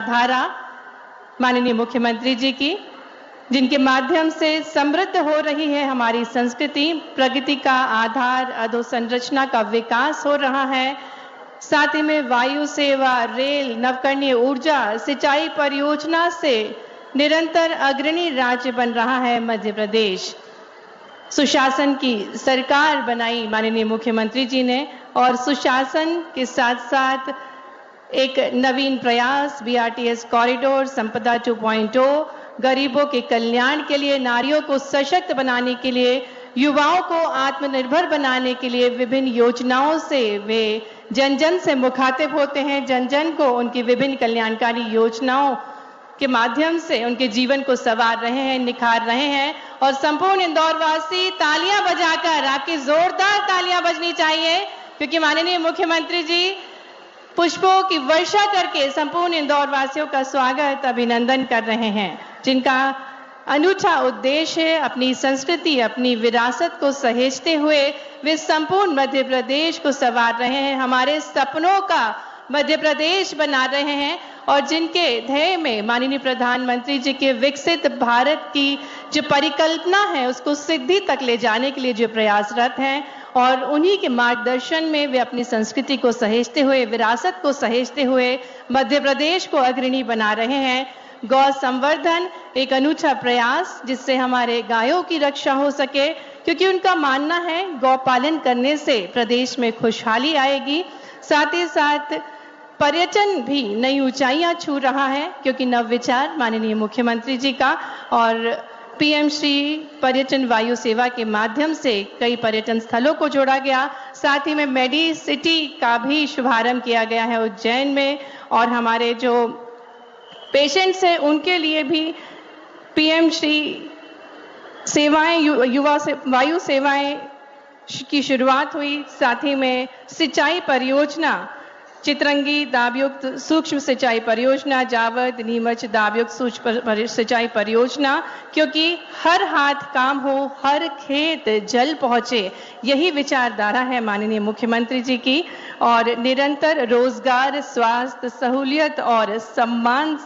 धारा माननीय मुख्यमंत्री जी की, जिनके माध्यम से समृद्ध हो रही है हमारी संस्कृति, प्रगति का आधार अधोसंरचना का विकास हो रहा है। साथ ही में वायु सेवा, रेल, नवकरणीय ऊर्जा, सिंचाई परियोजना से निरंतर अग्रणी राज्य बन रहा है मध्य प्रदेश। सुशासन की सरकार बनाई माननीय मुख्यमंत्री जी ने, और सुशासन के साथ साथ एक नवीन प्रयास बीआरटीएस कॉरिडोर, संपदा 2.0, गरीबों के कल्याण के लिए, नारियों को सशक्त बनाने के लिए, युवाओं को आत्मनिर्भर बनाने के लिए विभिन्न योजनाओं से वे जन जन से मुखातिब होते हैं। जन जन को उनकी विभिन्न कल्याणकारी योजनाओं के माध्यम से उनके जीवन को संवार रहे हैं, निखार रहे हैं। और संपूर्ण इंदौर वासी तालियां बजाकर, आपकी जोरदार तालियां बजनी चाहिए, क्योंकि माननीय मुख्यमंत्री जी पुष्पों की वर्षा करके संपूर्ण इंदौर वासियों का स्वागत, अभिनंदन कर रहे हैं, जिनका अनूठा उद्देश्य है अपनी संस्कृति, अपनी विरासत को सहेजते हुए वे संपूर्ण मध्य प्रदेश को संवार रहे हैं, हमारे सपनों का मध्य प्रदेश बना रहे हैं, और जिनके ध्येय में माननीय प्रधानमंत्री जी के विकसित भारत की जो परिकल्पना है उसको सिद्धि तक ले जाने के लिए जो प्रयासरत हैं, और उन्हीं के मार्गदर्शन में वे अपनी संस्कृति को सहेजते हुए, विरासत को सहेजते हुए मध्य प्रदेश को अग्रणी बना रहे हैं। गौ संवर्धन एक अनूठा प्रयास, जिससे हमारे गायों की रक्षा हो सके, क्योंकि उनका मानना है गौ पालन करने से प्रदेश में खुशहाली आएगी। साथ ही साथ पर्यटन भी नई ऊंचाइयां छू रहा है, क्योंकि नवविचार माननीय मुख्यमंत्री जी का और पीएम श्री पर्यटन वायु सेवा के माध्यम से कई पर्यटन स्थलों को जोड़ा गया। साथ ही में मेडी सिटी का भी शुभारंभ किया गया है उज्जैन में, और हमारे जो पेशेंट्स हैं उनके लिए भी पीएम श्री सेवाएं, युवा से वायु सेवाएं की शुरुआत हुई। साथ ही में सिंचाई परियोजना, चितरंगी दाबयुक्त सूक्ष्म सिंचाई परियोजना, जावद नीमच दाबयुक्त सूक्ष्म सिंचाई परियोजना, क्योंकि हर हाथ काम हो, हर खेत जल पहुंचे, यही विचारधारा है माननीय मुख्यमंत्री जी की। और निरंतर रोजगार, स्वास्थ्य, सहूलियत और सम्मान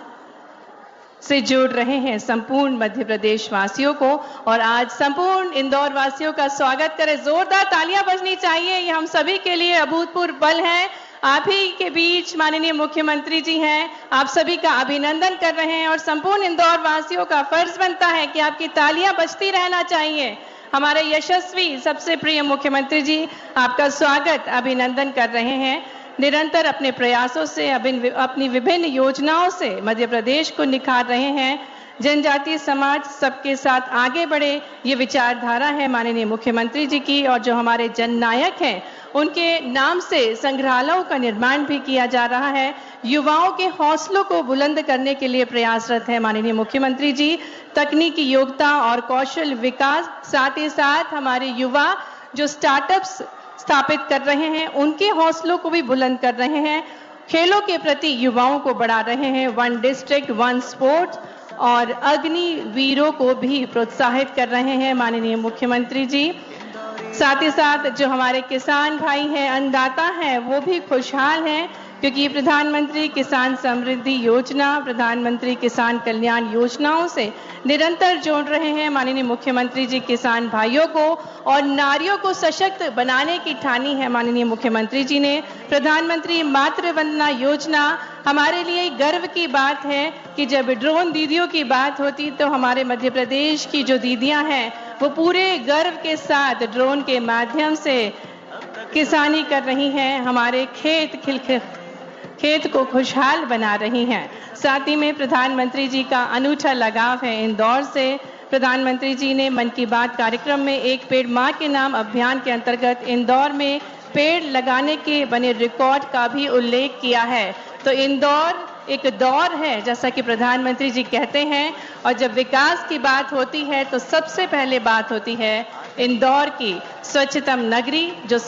से जोड़ रहे हैं संपूर्ण मध्य प्रदेश वासियों को। और आज संपूर्ण इंदौर वासियों का स्वागत करें, जोरदार तालियां बजनी चाहिए, ये हम सभी के लिए अभूतपूर्व पल है। आप ही के बीच माननीय मुख्यमंत्री जी हैं, आप सभी का अभिनंदन कर रहे हैं, और संपूर्ण इंदौर वासियों का फर्ज बनता है कि आपकी तालियां बजती रहना चाहिए। हमारे यशस्वी सबसे प्रिय मुख्यमंत्री जी आपका स्वागत, अभिनंदन कर रहे हैं। निरंतर अपने प्रयासों से, अपनी विभिन्न योजनाओं से मध्य प्रदेश को निखार रहे हैं। जनजातीय समाज सबके साथ आगे बढ़े, ये विचारधारा है माननीय मुख्यमंत्री जी की। और जो हमारे जननायक हैं उनके नाम से संग्रहालयों का निर्माण भी किया जा रहा है। युवाओं के हौसलों को बुलंद करने के लिए प्रयासरत है माननीय मुख्यमंत्री जी। तकनीकी योग्यता और कौशल विकास, साथ ही साथ हमारे युवा जो स्टार्टअप्स स्थापित कर रहे हैं उनके हौसलों को भी बुलंद कर रहे हैं। खेलों के प्रति युवाओं को बढ़ा रहे हैं, 1 डिस्ट्रिक्ट 1 स्पोर्ट्स, और अग्निवीरों को भी प्रोत्साहित कर रहे हैं माननीय मुख्यमंत्री जी। साथ ही साथ जो हमारे किसान भाई हैं, अन्नदाता हैं, वो भी खुशहाल हैं, क्योंकि प्रधानमंत्री किसान समृद्धि योजना, प्रधानमंत्री किसान कल्याण योजनाओं से निरंतर जोड़ रहे हैं माननीय मुख्यमंत्री जी किसान भाइयों को। और नारियों को सशक्त बनाने की ठानी है माननीय मुख्यमंत्री जी ने। प्रधानमंत्री मातृ वंदना योजना, हमारे लिए गर्व की बात है कि जब ड्रोन दीदियों की बात होती तो हमारे मध्य प्रदेश की जो दीदियां हैं वो पूरे गर्व के साथ ड्रोन के माध्यम से किसानी कर रही हैं, हमारे खेत को खुशहाल बना रही हैं। साथ ही में प्रधानमंत्री जी का अनूठा लगाव है इंदौर से। प्रधानमंत्री जी ने मन की बात कार्यक्रम में एक पेड़ मां के नाम अभियान के अंतर्गत इंदौर में पेड़ लगाने के बने रिकॉर्ड का भी उल्लेख किया है। तो इंदौर एक दौर है, जैसा कि प्रधानमंत्री जी कहते हैं, और जब विकास की बात होती है तो सबसे पहले बात होती है इंदौर की स्वच्छतम नगरी, जो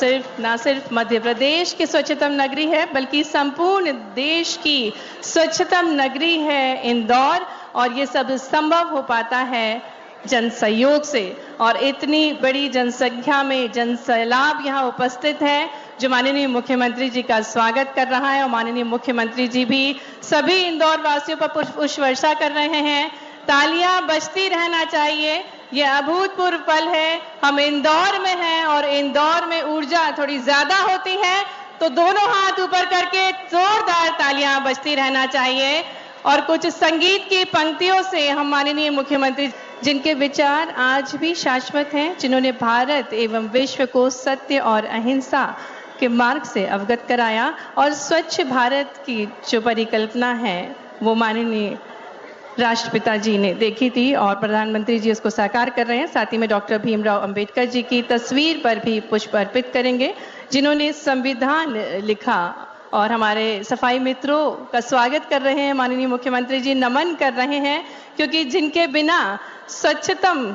ना सिर्फ मध्य प्रदेश की स्वच्छतम नगरी है बल्कि संपूर्ण देश की स्वच्छतम नगरी है इंदौर। और ये सब संभव हो पाता है जन सहयोग से और इतनी बड़ी जनसंख्या में जनसैलाब यहाँ उपस्थित है जो माननीय मुख्यमंत्री जी का स्वागत कर रहा है और माननीय मुख्यमंत्री जी भी सभी इंदौर वासियों पर पुष्प वर्षा कर रहे हैं। तालियां बजती रहना चाहिए। ये अभूतपूर्व पल है। हम इंदौर में हैं और इंदौर में ऊर्जा थोड़ी ज्यादा होती है तो दोनों हाथ ऊपर करके जोरदार तालियां बजती रहना चाहिए। और कुछ संगीत की पंक्तियों से हम माननीय मुख्यमंत्री जिनके विचार आज भी शाश्वत हैं, जिन्होंने भारत एवं विश्व को सत्य और अहिंसा के मार्ग से अवगत कराया और स्वच्छ भारत की जो परिकल्पना है वो माननीय राष्ट्रपिता जी ने देखी थी और प्रधानमंत्री जी उसको साकार कर रहे हैं। साथ ही में डॉक्टर भीमराव अंबेडकर जी की तस्वीर पर भी पुष्प अर्पित करेंगे जिन्होंने संविधान लिखा और हमारे सफाई मित्रों का स्वागत कर रहे हैं। माननीय मुख्यमंत्री जी नमन कर रहे हैं क्योंकि जिनके बिना स्वच्छतम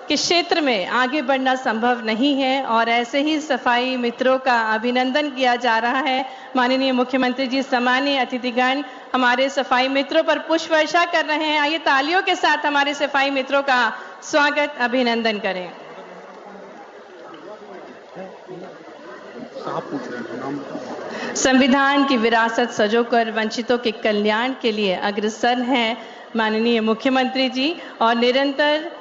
के क्षेत्र में आगे बढ़ना संभव नहीं है और ऐसे ही सफाई मित्रों का अभिनंदन किया जा रहा है। माननीय मुख्यमंत्री जी सम्मानीय अतिथिगण हमारे सफाई मित्रों पर पुष्प वर्षा कर रहे हैं। आइए तालियों के साथ हमारे सफाई मित्रों का स्वागत अभिनंदन करें। संविधान की विरासत सजोकर वंचितों के कल्याण के लिए अग्रसर हैं माननीय मुख्यमंत्री जी और निरंतर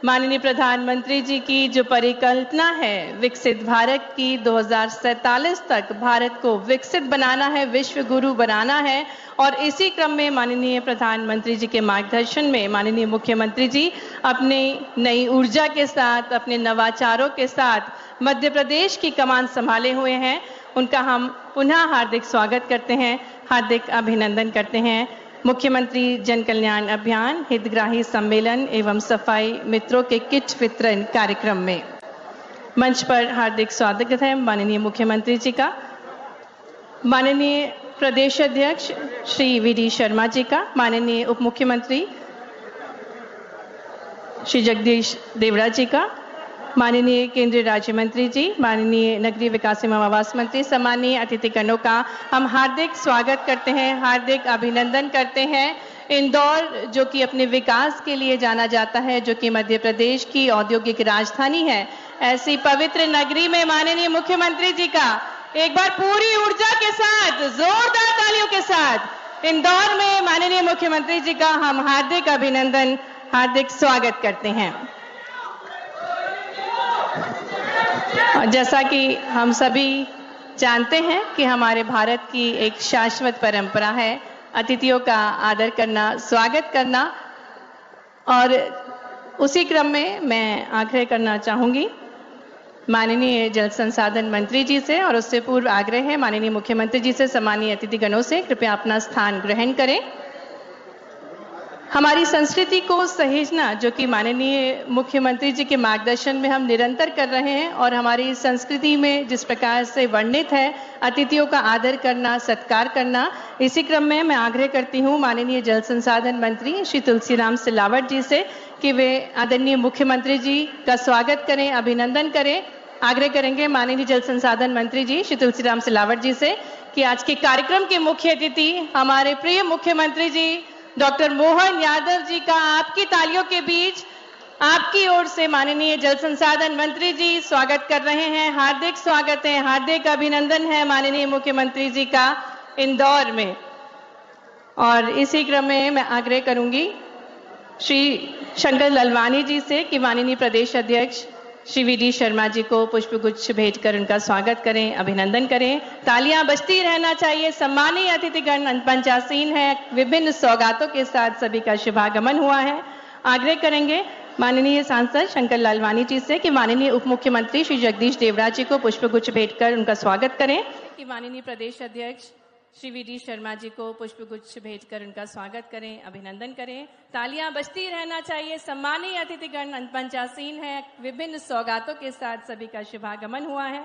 माननीय प्रधानमंत्री जी की जो परिकल्पना है विकसित भारत की 2047 तक भारत को विकसित बनाना है, विश्व गुरु बनाना है और इसी क्रम में माननीय प्रधानमंत्री जी के मार्गदर्शन में माननीय मुख्यमंत्री जी अपनी नई ऊर्जा के साथ, अपने नवाचारों के साथ मध्य प्रदेश की कमान संभाले हुए हैं। उनका हम पुनः हार्दिक स्वागत करते हैं, हार्दिक अभिनंदन करते हैं। मुख्यमंत्री जन कल्याण अभियान हितग्राही सम्मेलन एवं सफाई मित्रों के किट वितरण कार्यक्रम में मंच पर हार्दिक स्वागत है माननीय मुख्यमंत्री जी का। माननीय प्रदेश अध्यक्ष श्री वी.डी. शर्मा जी का, माननीय उप मुख्यमंत्री श्री जगदीश देवड़ा जी का, माननीय केंद्रीय राज्य मंत्री जी, माननीय नगरीय विकास एवं आवास मंत्री, सम्मानीय अतिथिगणों का हम हार्दिक स्वागत करते हैं, हार्दिक अभिनंदन करते हैं। इंदौर जो कि अपने विकास के लिए जाना जाता है, जो कि मध्य प्रदेश की औद्योगिक राजधानी है, ऐसी पवित्र नगरी में माननीय मुख्यमंत्री जी का एक बार पूरी ऊर्जा के साथ, जोरदार तालियों के साथ इंदौर में माननीय मुख्यमंत्री जी का हम हार्दिक अभिनंदन, हार्दिक स्वागत करते हैं। और जैसा कि हम सभी जानते हैं कि हमारे भारत की एक शाश्वत परंपरा है अतिथियों का आदर करना, स्वागत करना और उसी क्रम में मैं आग्रह करना चाहूंगी माननीय जल संसाधन मंत्री जी से और उससे पूर्व आग्रह है माननीय मुख्यमंत्री जी से, सम्मानीय अतिथिगणों से कृपया अपना स्थान ग्रहण करें। हमारी संस्कृति को सहेजना जो कि माननीय मुख्यमंत्री जी के मार्गदर्शन में हम निरंतर कर रहे हैं और हमारी संस्कृति में जिस प्रकार से वर्णित है अतिथियों का आदर करना, सत्कार करना, इसी क्रम में मैं आग्रह करती हूँ माननीय जल संसाधन मंत्री श्री तुलसीराम सिलावट जी से कि वे आदरणीय मुख्यमंत्री जी का स्वागत करें, अभिनंदन करें। आग्रह करेंगे माननीय जल संसाधन मंत्री जी श्री तुलसीराम सिलावट जी से कि आज के कार्यक्रम के मुख्य अतिथि हमारे प्रिय मुख्यमंत्री जी डॉक्टर मोहन यादव जी का आपकी तालियों के बीच आपकी ओर से माननीय जल संसाधन मंत्री जी स्वागत कर रहे हैं। हार्दिक स्वागत है, हार्दिक अभिनंदन है माननीय मुख्यमंत्री जी का इंदौर में। और इसी क्रम में मैं आग्रह करूंगी श्री शंकर ललवानी जी से कि माननीय प्रदेश अध्यक्ष श्री वी.डी. शर्मा जी को पुष्पगुच्छ भेंटकर उनका स्वागत करें, अभिनंदन करें। तालियां बजती रहना चाहिए। सम्मानीय अतिथिगण पंचासीन है, विभिन्न सौगातों के साथ सभी का शुभागमन हुआ है। आग्रह करेंगे माननीय सांसद शंकर लालवानी जी से कि माननीय उप मुख्यमंत्री श्री जगदीश देवड़ा जी को पुष्पगुच्छ भेंटकर उनका स्वागत करें। कि माननीय प्रदेश अध्यक्ष श्री वी.डी. शर्मा जी को पुष्पगुच्छ भेंटकर उनका स्वागत करें, अभिनंदन करें। तालियां बजती रहना चाहिए। सम्मानीय अतिथिगण पंचासीन है, विभिन्न सौगातों के साथ सभी का शुभागमन हुआ है।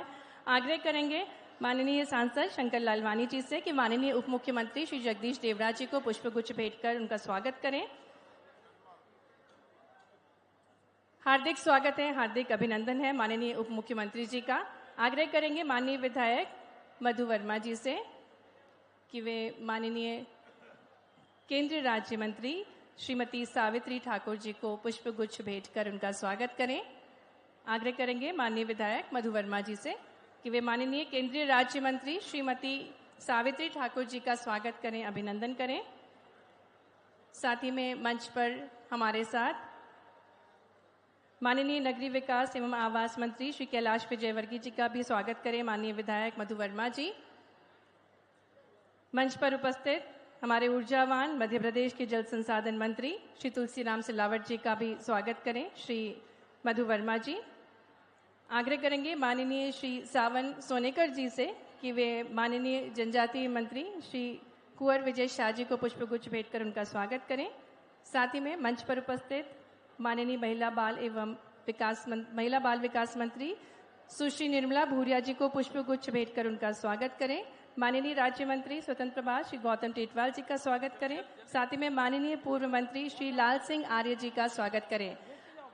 आग्रह करेंगे माननीय सांसद शंकर लालवानी जी से कि माननीय उप मुख्यमंत्री श्री जगदीश देवड़ा जी को पुष्पगुच्छ भेंटकर उनका स्वागत करें। हार्दिक स्वागत है, हार्दिक अभिनंदन है माननीय उप मुख्यमंत्री जी का। आग्रह करेंगे माननीय विधायक मधु वर्मा जी से कि वे माननीय केंद्रीय राज्य मंत्री श्रीमती सावित्री ठाकुर जी को पुष्प गुच्छ भेंट कर उनका स्वागत करें। आग्रह करेंगे माननीय विधायक मधु वर्मा जी से कि वे माननीय केंद्रीय राज्य मंत्री श्रीमती सावित्री ठाकुर जी का स्वागत करें, अभिनंदन करें। साथ ही में मंच पर हमारे साथ माननीय नगरीय विकास एवं आवास मंत्री श्री कैलाश विजयवर्गीय जी का भी स्वागत करें माननीय विधायक मधु वर्मा जी। मंच पर उपस्थित हमारे ऊर्जावान मध्य प्रदेश के जल संसाधन मंत्री श्री तुलसीराम सिलावट जी का भी स्वागत करें श्री मधु वर्मा जी। आग्रह करेंगे माननीय श्री सावन सोनेकर जी से कि वे माननीय जनजातीय मंत्री श्री कुंवर विजय शाह जी को पुष्पगुच्छ भेंट कर उनका स्वागत करें। साथ ही में मंच पर उपस्थित माननीय महिला बाल विकास मंत्री सुश्री निर्मला भूरिया जी को पुष्पगुच्छ भेंट कर उनका स्वागत करें। माननीय राज्य मंत्री स्वतंत्र प्रभार श्री गौतम टेटवाल जी का स्वागत करें। साथ ही में माननीय पूर्व मंत्री श्री लाल सिंह आर्य जी का स्वागत करें।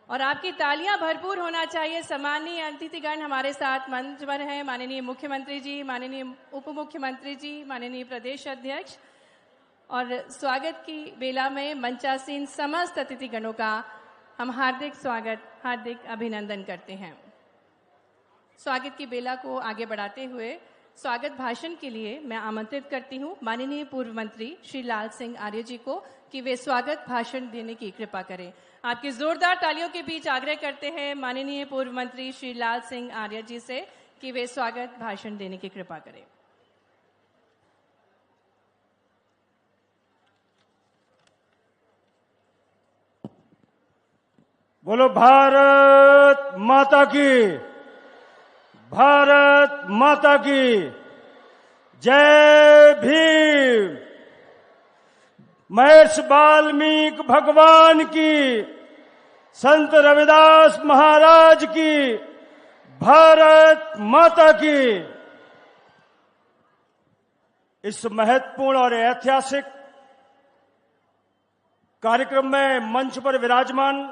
और आपकी तालियां भरपूर होना चाहिए। सम्माननीय अतिथिगण हमारे साथ मंच पर हैं, माननीय मुख्यमंत्री जी, माननीय उप मुख्यमंत्री जी, माननीय प्रदेश अध्यक्ष, और स्वागत की बेला में मंचासीन समस्त अतिथिगणों का हम हार्दिक स्वागत, हार्दिक अभिनंदन करते हैं। स्वागत की बेला को आगे बढ़ाते हुए स्वागत भाषण के लिए मैं आमंत्रित करती हूं माननीय पूर्व मंत्री श्री लाल सिंह आर्य जी को कि वे स्वागत भाषण देने की कृपा करें। आपकी जोरदार तालियों के बीच आग्रह करते हैं माननीय पूर्व मंत्री श्री लाल सिंह आर्य जी से कि वे स्वागत भाषण देने की कृपा करें। बोलो भारत माता की, भारत माता की जय भीम। महर्ष वाल्मीकि भगवान की, संत रविदास महाराज की, भारत माता की। इस महत्वपूर्ण और ऐतिहासिक कार्यक्रम में मंच पर विराजमान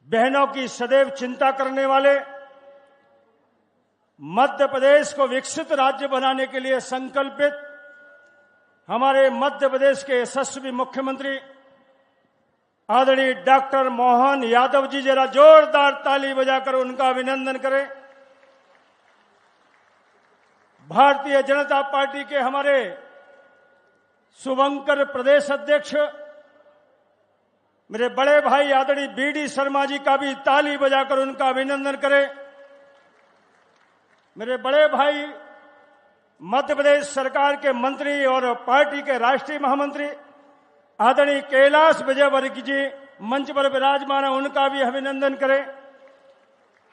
बहनों की सदैव चिंता करने वाले, मध्य प्रदेश को विकसित राज्य बनाने के लिए संकल्पित हमारे मध्य प्रदेश के यशस्वी मुख्यमंत्री आदरणीय डॉक्टर मोहन यादव जी, जरा जोरदार ताली बजाकर उनका अभिनंदन करें। भारतीय जनता पार्टी के हमारे शुभंकर प्रदेश अध्यक्ष मेरे बड़े भाई आदरणीय बीडी शर्मा जी का भी ताली बजाकर उनका अभिनंदन करें। मेरे बड़े भाई मध्य प्रदेश सरकार के मंत्री और पार्टी के राष्ट्रीय महामंत्री आदरणीय कैलाश विजयवर्गीय जी मंच पर विराजमान है, उनका भी अभिनंदन करें।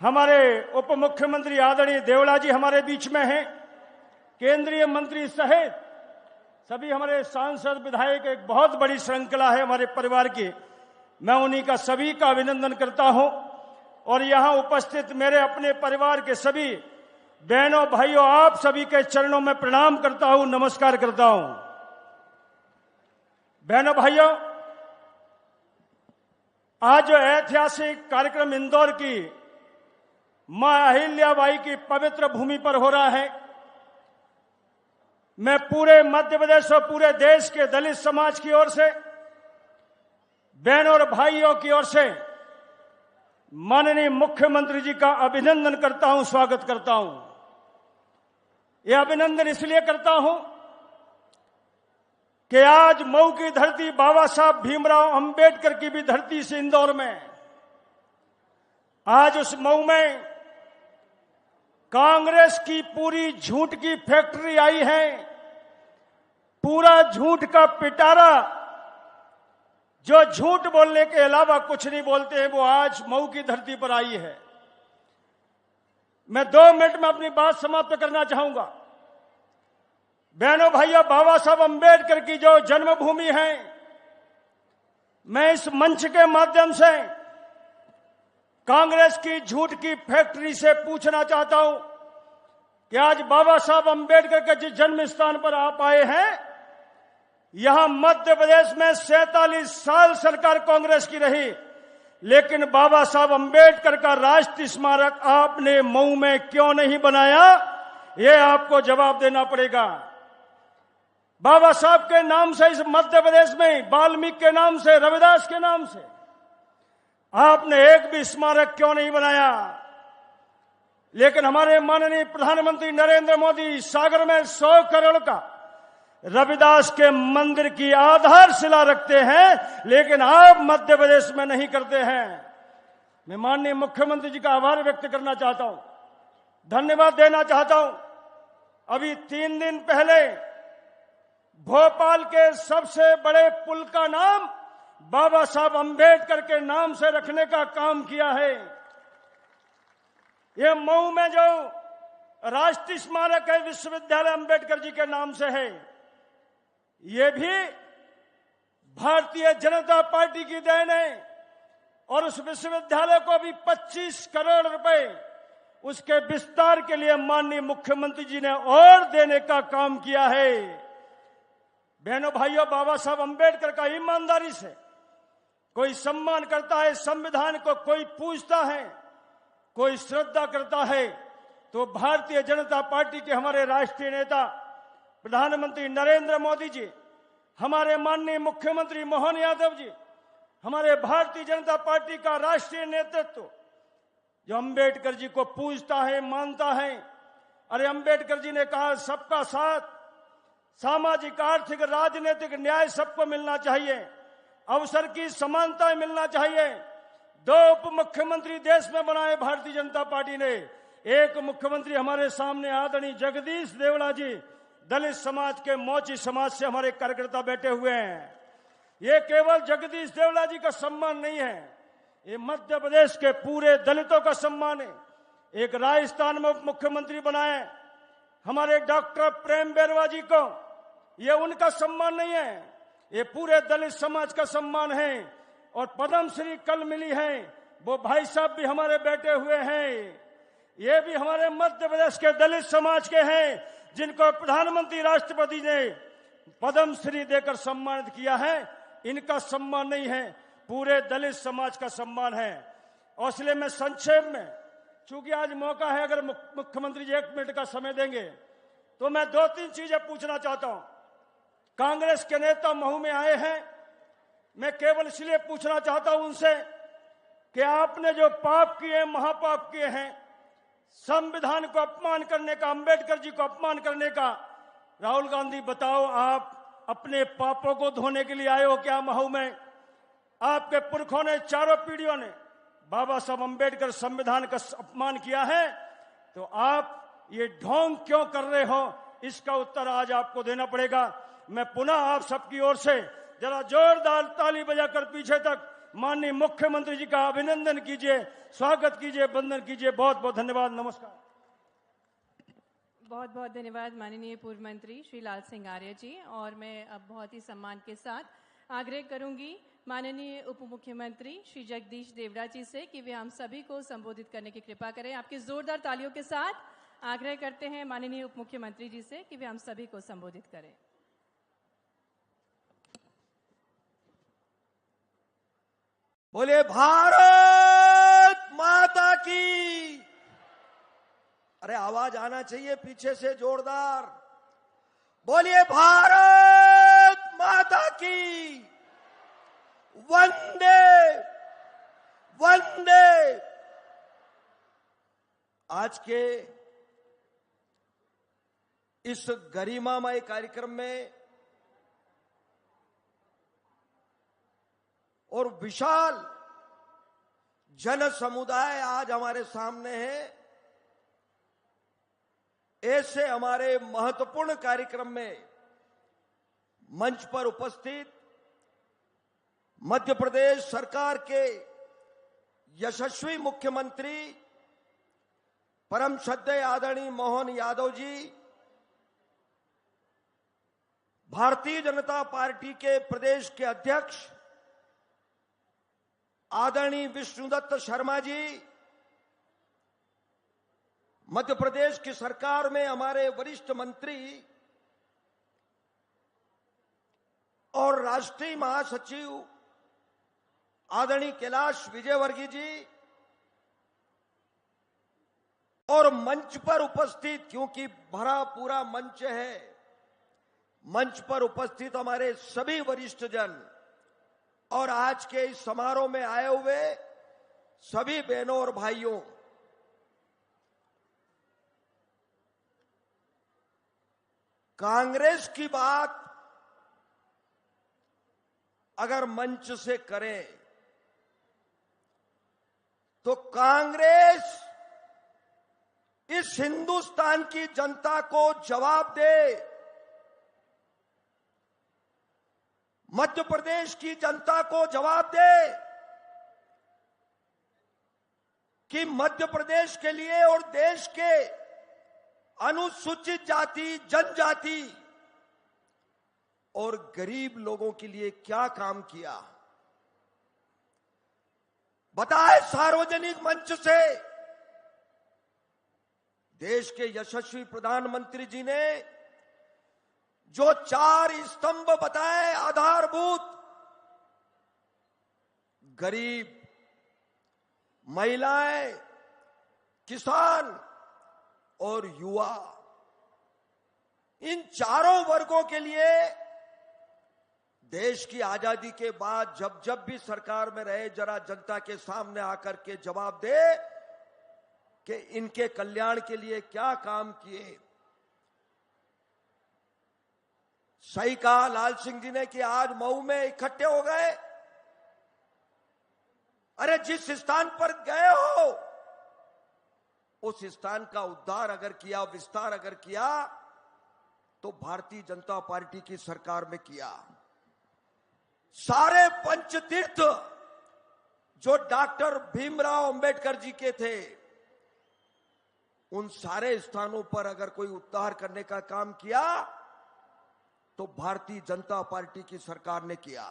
हमारे उप मुख्यमंत्री आदरणीय देवड़ा जी हमारे बीच में हैं। केंद्रीय मंत्री सहित सभी हमारे सांसद विधायक, एक बहुत बड़ी श्रृंखला है हमारे परिवार की। मैं उन्हीं का सभी का अभिनंदन करता हूं और यहां उपस्थित मेरे अपने परिवार के सभी बहनों भाइयों, आप सभी के चरणों में प्रणाम करता हूं, नमस्कार करता हूं। बहनों भाइयों, आज जो ऐतिहासिक कार्यक्रम इंदौर की मां अहिल्याबाई की पवित्र भूमि पर हो रहा है, मैं पूरे मध्य प्रदेश और पूरे देश के दलित समाज की ओर से, बहनों और भाइयों की ओर से माननीय मुख्यमंत्री जी का अभिनंदन करता हूं, स्वागत करता हूं। यह अभिनंदन इसलिए करता हूं कि आज मऊ की धरती बाबा साहब भीमराव अंबेडकर की भी धरती से इंदौर में, आज उस मऊ में कांग्रेस की पूरी झूठ की फैक्ट्री आई है। पूरा झूठ का पिटारा, जो झूठ बोलने के अलावा कुछ नहीं बोलते हैं, वो आज मऊ की धरती पर आई है। मैं 2 मिनट में अपनी बात समाप्त करना चाहूंगा। बहनों भाइयों, बाबा साहब अंबेडकर की जो जन्मभूमि है, मैं इस मंच के माध्यम से कांग्रेस की झूठ की फैक्ट्री से पूछना चाहता हूं कि आज बाबा साहब अंबेडकर के जिस जन्म स्थान पर आप आए हैं, यहां मध्य प्रदेश में 47 साल सरकार कांग्रेस की रही, लेकिन बाबा साहब अंबेडकर का राष्ट्रीय स्मारक आपने मऊ में क्यों नहीं बनाया, यह आपको जवाब देना पड़ेगा। बाबा साहब के नाम से इस मध्य प्रदेश में, वाल्मीकि के नाम से, रविदास के नाम से आपने एक भी स्मारक क्यों नहीं बनाया? लेकिन हमारे माननीय प्रधानमंत्री नरेंद्र मोदी सागर में 100 करोड़ का रविदास के मंदिर की आधारशिला रखते हैं, लेकिन आप मध्य प्रदेश में नहीं करते हैं। मैं माननीय मुख्यमंत्री जी का आभार व्यक्त करना चाहता हूं, धन्यवाद देना चाहता हूं। अभी 3 दिन पहले भोपाल के सबसे बड़े पुल का नाम बाबा साहब अंबेडकर के नाम से रखने का काम किया है। ये मऊ में जो राष्ट्रीय स्मारक है विश्वविद्यालय अंबेडकर जी के नाम से है, ये भी भारतीय जनता पार्टी की देन है। और उस विश्वविद्यालय को भी 25 करोड़ रुपए उसके विस्तार के लिए माननीय मुख्यमंत्री जी ने और देने का काम किया है। बहनों भाइयों, बाबा साहब अंबेडकर का ईमानदारी से कोई सम्मान करता है, संविधान को कोई पूजता है, कोई श्रद्धा करता है, तो भारतीय जनता पार्टी के हमारे राष्ट्रीय नेता प्रधानमंत्री नरेंद्र मोदी जी, हमारे माननीय मुख्यमंत्री मोहन यादव जी, हमारे भारतीय जनता पार्टी का राष्ट्रीय नेतृत्व जो अंबेडकर जी को पूजता है, मानता है। अरे अंबेडकर जी ने कहा सबका साथ, सामाजिक, आर्थिक, राजनीतिक न्याय सबको मिलना चाहिए, अवसर की समानता मिलना चाहिए। 2 उप मुख्यमंत्री देश में बनाए भारतीय जनता पार्टी ने। एक मुख्यमंत्री हमारे सामने आदरणीय जगदीश देवड़ा जी, दलित समाज के, मोची समाज से हमारे कार्यकर्ता बैठे हुए हैं। ये केवल जगदीश देवड़ा जी का सम्मान नहीं है, ये मध्य प्रदेश के पूरे दलितों का सम्मान है। एक राजस्थान में उप मुख्यमंत्री बनाए हमारे डॉक्टर प्रेम बैरवा जी को, ये उनका सम्मान नहीं है, ये पूरे दलित समाज का सम्मान है। और पद्मश्री कल मिली है, वो भाई साहब भी हमारे बैठे हुए हैं, ये भी हमारे मध्य प्रदेश के दलित समाज के हैं, जिनको प्रधानमंत्री राष्ट्रपति ने पद्मश्री देकर सम्मानित किया है। इनका सम्मान नहीं है, पूरे दलित समाज का सम्मान है। और इसलिए मैं संक्षेप में, चूंकि आज मौका है, अगर मुख्यमंत्री जी 1 मिनट का समय देंगे तो मैं 2-3 चीजें पूछना चाहता हूं। कांग्रेस के नेता महू में आए हैं, मैं केवल इसलिए पूछना चाहता हूं उनसे कि आपने जो पाप किए, महापाप किए हैं, संविधान को अपमान करने का, अंबेडकर जी को अपमान करने का, राहुल गांधी बताओ, आप अपने पापों को धोने के लिए आए हो क्या महू में? आपके पुरखों ने, चारों पीढ़ियों ने बाबा साहब अंबेडकर संविधान का अपमान किया है, तो आप ये ढोंग क्यों कर रहे हो? इसका उत्तर आज आपको देना पड़ेगा। मैं पुनः आप सबकी ओर से जरा जोरदार ताली बजाकर पीछे तक माननीय मुख्यमंत्री जी का अभिनंदन कीजिए, स्वागत कीजिए, वंदन कीजिए। बहुत बहुत धन्यवाद, नमस्कार। बहुत बहुत धन्यवाद माननीय पूर्व मंत्री श्री लाल सिंह आर्य जी। और मैं अब बहुत ही सम्मान के साथ आग्रह करूंगी माननीय उप मुख्यमंत्री श्री जगदीश देवड़ा जी से कि वे हम सभी को संबोधित करने की कृपा करें। आपकी जोरदार तालियों के साथ आग्रह करते हैं माननीय उप मुख्यमंत्री जी से कि वे हम सभी को संबोधित करें। बोले भारत माता की। अरे आवाज आना चाहिए पीछे से जोरदार। बोलिए भारत माता की। वंदे वंदे। आज के इस गरिमामय कार्यक्रम में और विशाल जन समुदाय आज हमारे सामने है, ऐसे हमारे महत्वपूर्ण कार्यक्रम में मंच पर उपस्थित मध्य प्रदेश सरकार के यशस्वी मुख्यमंत्री परम श्रद्धेय आदरणीय मोहन यादव जी, भारतीय जनता पार्टी के प्रदेश के अध्यक्ष आदरणीय विष्णुदत्त शर्मा जी, मध्य प्रदेश की सरकार में हमारे वरिष्ठ मंत्री और राष्ट्रीय महासचिव आदरणीय कैलाश विजयवर्गीय जी, और मंच पर उपस्थित, क्योंकि भरा पूरा मंच है, मंच पर उपस्थित हमारे सभी वरिष्ठ जन और आज के इस समारोह में आए हुए सभी बहनों और भाइयों, कांग्रेस की बात अगर मंच से करें तो कांग्रेस इस हिंदुस्तान की जनता को जवाब दे, मध्य प्रदेश की जनता को जवाब दे कि मध्य प्रदेश के लिए और देश के अनुसूचित जाति, जनजाति और गरीब लोगों के लिए क्या काम किया। बताए सार्वजनिक मंच से। देश के यशस्वी प्रधानमंत्री जी ने जो 4 स्तंभ बताए आधारभूत, गरीब, महिलाएं, किसान और युवा, इन चारों वर्गों के लिए देश की आजादी के बाद जब जब भी सरकार में रहे, जरा जनता के सामने आकर के जवाब दे कि इनके कल्याण के लिए क्या काम किए। सही कहा लाल सिंह जी ने कि आज मऊ में इकट्ठे हो गए। अरे जिस स्थान पर गए हो उस स्थान का उद्धार अगर किया, विस्तार अगर किया तो भारतीय जनता पार्टी की सरकार में किया। सारे पंचतीर्थ जो डॉक्टर भीमराव अंबेडकर जी के थे, उन सारे स्थानों पर अगर कोई उद्धार करने का काम किया तो भारतीय जनता पार्टी की सरकार ने किया।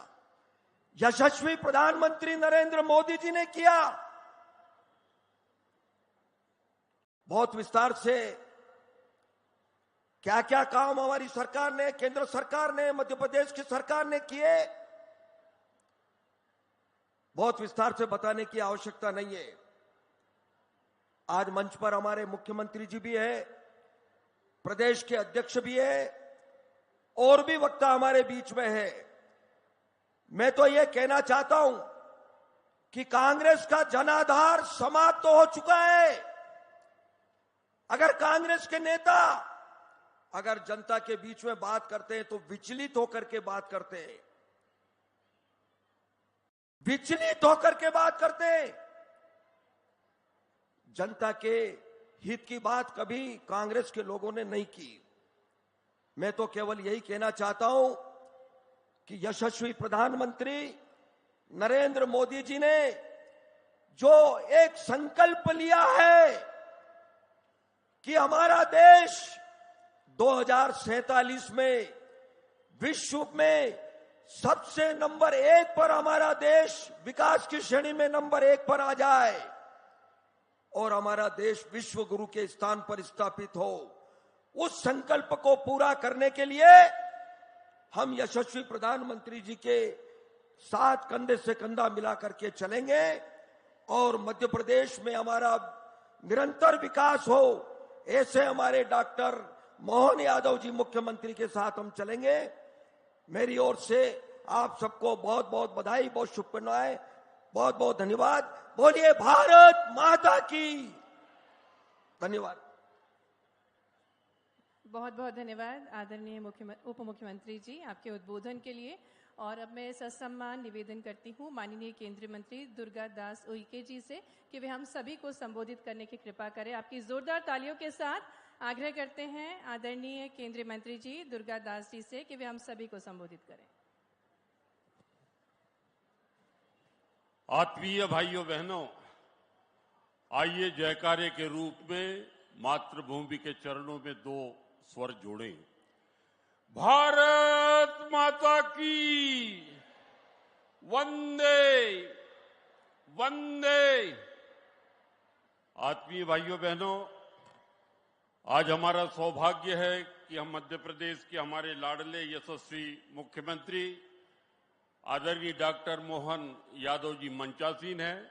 यशस्वी प्रधानमंत्री नरेंद्र मोदी जी ने किया। बहुत विस्तार से क्या क्या काम हमारी सरकार ने, केंद्र सरकार ने, मध्य प्रदेश की सरकार ने किए, बहुत विस्तार से बताने की आवश्यकता नहीं है। आज मंच पर हमारे मुख्यमंत्री जी भी है, प्रदेश के अध्यक्ष भी है और भी वक्ता हमारे बीच में है। मैं तो यह कहना चाहता हूं कि कांग्रेस का जनाधार समाप्त तो हो चुका है। अगर कांग्रेस के नेता अगर जनता के बीच में बात करते हैं तो विचलित होकर के बात करते हैं, विचलित होकर के बात करते हैं। जनता के हित की बात कभी कांग्रेस के लोगों ने नहीं की। मैं तो केवल यही कहना चाहता हूं कि यशस्वी प्रधानमंत्री नरेंद्र मोदी जी ने जो एक संकल्प लिया है कि हमारा देश 2047 में विश्व में सबसे नंबर 1 पर, हमारा देश विकास की श्रेणी में नंबर 1 पर आ जाए और हमारा देश विश्व गुरु के स्थान पर स्थापित हो, उस संकल्प को पूरा करने के लिए हम यशस्वी प्रधानमंत्री जी के साथ कंधे से कंधा मिला करके चलेंगे और मध्य प्रदेश में हमारा निरंतर विकास हो, ऐसे हमारे डॉक्टर मोहन यादव जी मुख्यमंत्री के साथ हम चलेंगे। मेरी ओर से आप सबको बहुत बहुत बधाई, बहुत शुभकामनाएं, बहुत बहुत धन्यवाद। बोलिए भारत माता की। धन्यवाद। बहुत बहुत धन्यवाद आदरणीय उप मुख्यमंत्री जी आपके उद्बोधन के लिए। और अब मैं ससम्मान निवेदन करती हूँ माननीय केंद्रीय मंत्री दुर्गा दास उइके जी से कि वे हम सभी को संबोधित करने की कृपा करें। आपकी जोरदार तालियों के साथ आग्रह करते हैं आदरणीय केंद्रीय मंत्री जी दुर्गा दास जी से कि वे हम सभी को संबोधित करें। आत्मीय भाइयों बहनों, आइए जयकारे के रूप में मातृभूमि के चरणों में 2 स्वर जोड़ें। भारत माता की वंदे वंदे। आत्मीय भाइयों बहनों, आज हमारा सौभाग्य है कि हम मध्य प्रदेश के हमारे लाडले यशस्वी मुख्यमंत्री आदरणीय डॉक्टर मोहन यादव जी मंचासीन हैं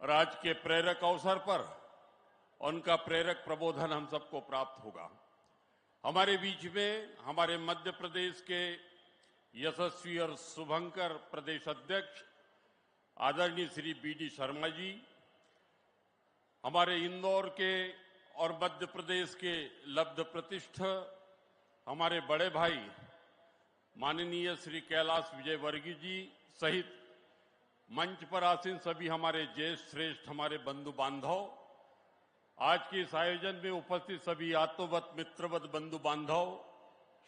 और आज के प्रेरक अवसर पर उनका प्रेरक प्रबोधन हम सबको प्राप्त होगा। हमारे बीच में हमारे मध्य प्रदेश के यशस्वी और शुभंकर प्रदेश अध्यक्ष आदरणीय श्री बी.डी. शर्मा जी, हमारे इंदौर के और मध्य प्रदेश के लब्ध प्रतिष्ठ हमारे बड़े भाई माननीय श्री कैलाश विजयवर्गीय जी सहित मंच पर आसीन सभी हमारे ज्येष्ठ श्रेष्ठ हमारे बंधु बांधव, आज के इस आयोजन में उपस्थित सभी आत्मवत मित्रवत बंधु बांधव,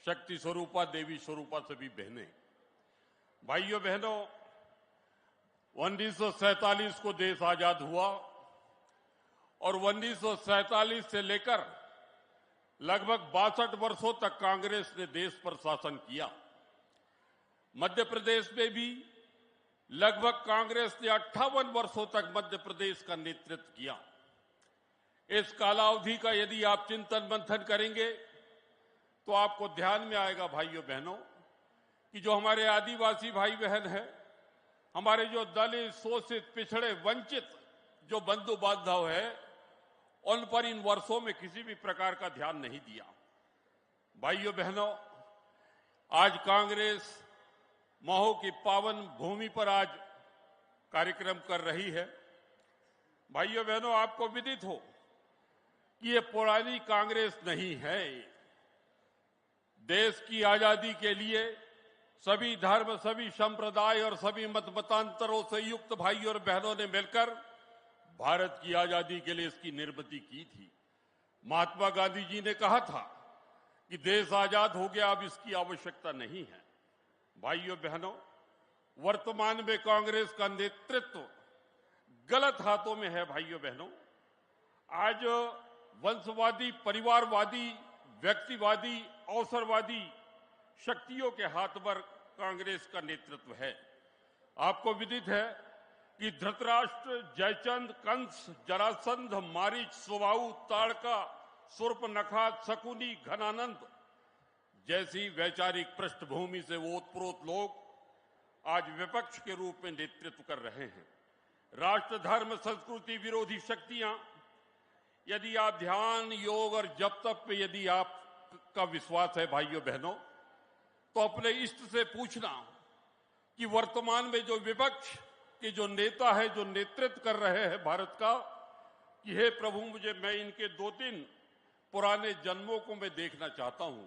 शक्ति स्वरूपा देवी स्वरूपा सभी बहनें, भाइयों बहनों, 1947 को देश आजाद हुआ और 1947 से लेकर लगभग 62 वर्षों तक कांग्रेस ने देश पर शासन किया। मध्य प्रदेश में भी लगभग कांग्रेस ने 58 वर्षों तक मध्य प्रदेश का नेतृत्व किया। इस कालावधि का यदि आप चिंतन मंथन करेंगे तो आपको ध्यान में आएगा भाइयों बहनों कि जो हमारे आदिवासी भाई बहन हैं, हमारे जो दलित शोषित पिछड़े वंचित जो बंधु बांधव है, उन पर इन वर्षों में किसी भी प्रकार का ध्यान नहीं दिया। भाइयों बहनों, आज कांग्रेस महो की पावन भूमि पर आज कार्यक्रम कर रही है। भाइयों बहनों, आपको विदित हो कि ये पुरानी कांग्रेस नहीं है। देश की आजादी के लिए सभी धर्म, सभी संप्रदाय और सभी मत मतांतरों से युक्त भाई और बहनों ने मिलकर भारत की आजादी के लिए इसकी निर्मिति की थी। महात्मा गांधी जी ने कहा था कि देश आजाद हो गया, अब इसकी आवश्यकता नहीं है। भाइयों बहनों, वर्तमान में कांग्रेस का नेतृत्व गलत हाथों में है। भाइयों बहनों, आज वंशवादी, परिवारवादी, व्यक्तिवादी, अवसरवादी शक्तियों के हाथ पर कांग्रेस का नेतृत्व है। आपको विदित है कि धृतराष्ट्र, जयचंद, कंस, जरासंध, मारीच, सुबाहु, ताड़का, शूर्पणखा, शकुनी, घनानंद जैसी वैचारिक पृष्ठभूमि से ओतप्रोत लोग आज विपक्ष के रूप में नेतृत्व कर रहे हैं। राष्ट्र, धर्म, संस्कृति विरोधी शक्तियां, यदि आप ध्यान, योग और जप तप पे यदि आपका विश्वास है भाइयों बहनों, तो अपने इष्ट से पूछना कि वर्तमान में जो विपक्ष के जो नेता है, जो नेतृत्व कर रहे हैं भारत का, कि हे प्रभु मैं इनके 2-3 पुराने जन्मों को मैं देखना चाहता हूं,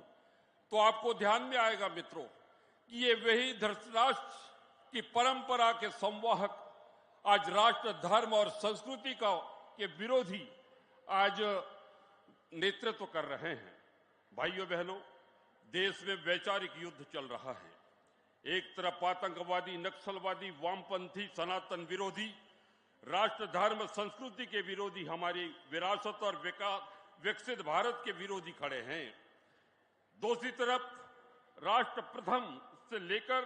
तो आपको ध्यान में आएगा मित्रों कि ये वही धृतराष्ट्र की परंपरा के संवाहक आज राष्ट्र, धर्म और संस्कृति का के विरोधी आज नेतृत्व कर रहे हैं। भाइयों बहनों, देश में वैचारिक युद्ध चल रहा है। एक तरफ आतंकवादी, नक्सलवादी, वामपंथी, सनातन विरोधी, राष्ट्र, धर्म, संस्कृति के विरोधी, हमारी विरासत और विकसित भारत के विरोधी खड़े हैं। दूसरी तरफ राष्ट्र प्रथम से लेकर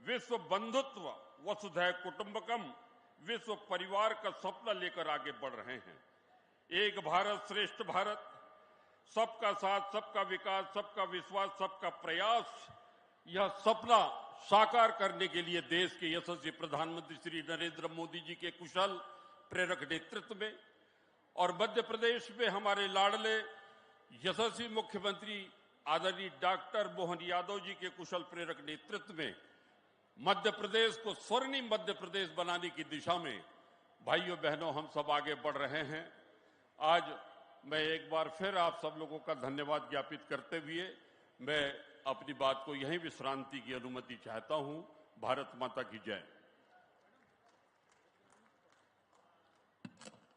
विश्व बंधुत्व, वसुधैव कुटुंबकम, विश्व परिवार का सपना लेकर आगे बढ़ रहे हैं। एक भारत श्रेष्ठ भारत, सबका साथ, सबका विकास, सबका विश्वास, सबका प्रयास, यह सपना साकार करने के लिए देश के यशस्वी प्रधानमंत्री श्री नरेंद्र मोदी जी के कुशल प्रेरक नेतृत्व में और मध्य प्रदेश में हमारे लाडले यशस्वी मुख्यमंत्री आदरणीय डॉक्टर मोहन यादव जी के कुशल प्रेरक नेतृत्व में मध्य प्रदेश को स्वर्णिम मध्य प्रदेश बनाने की दिशा में भाइयों बहनों हम सब आगे बढ़ रहे हैं। आज मैं एक बार फिर आप सब लोगों का धन्यवाद ज्ञापित करते हुए मैं अपनी बात को यहीं विश्रांति की अनुमति चाहता हूं। भारत माता की जय।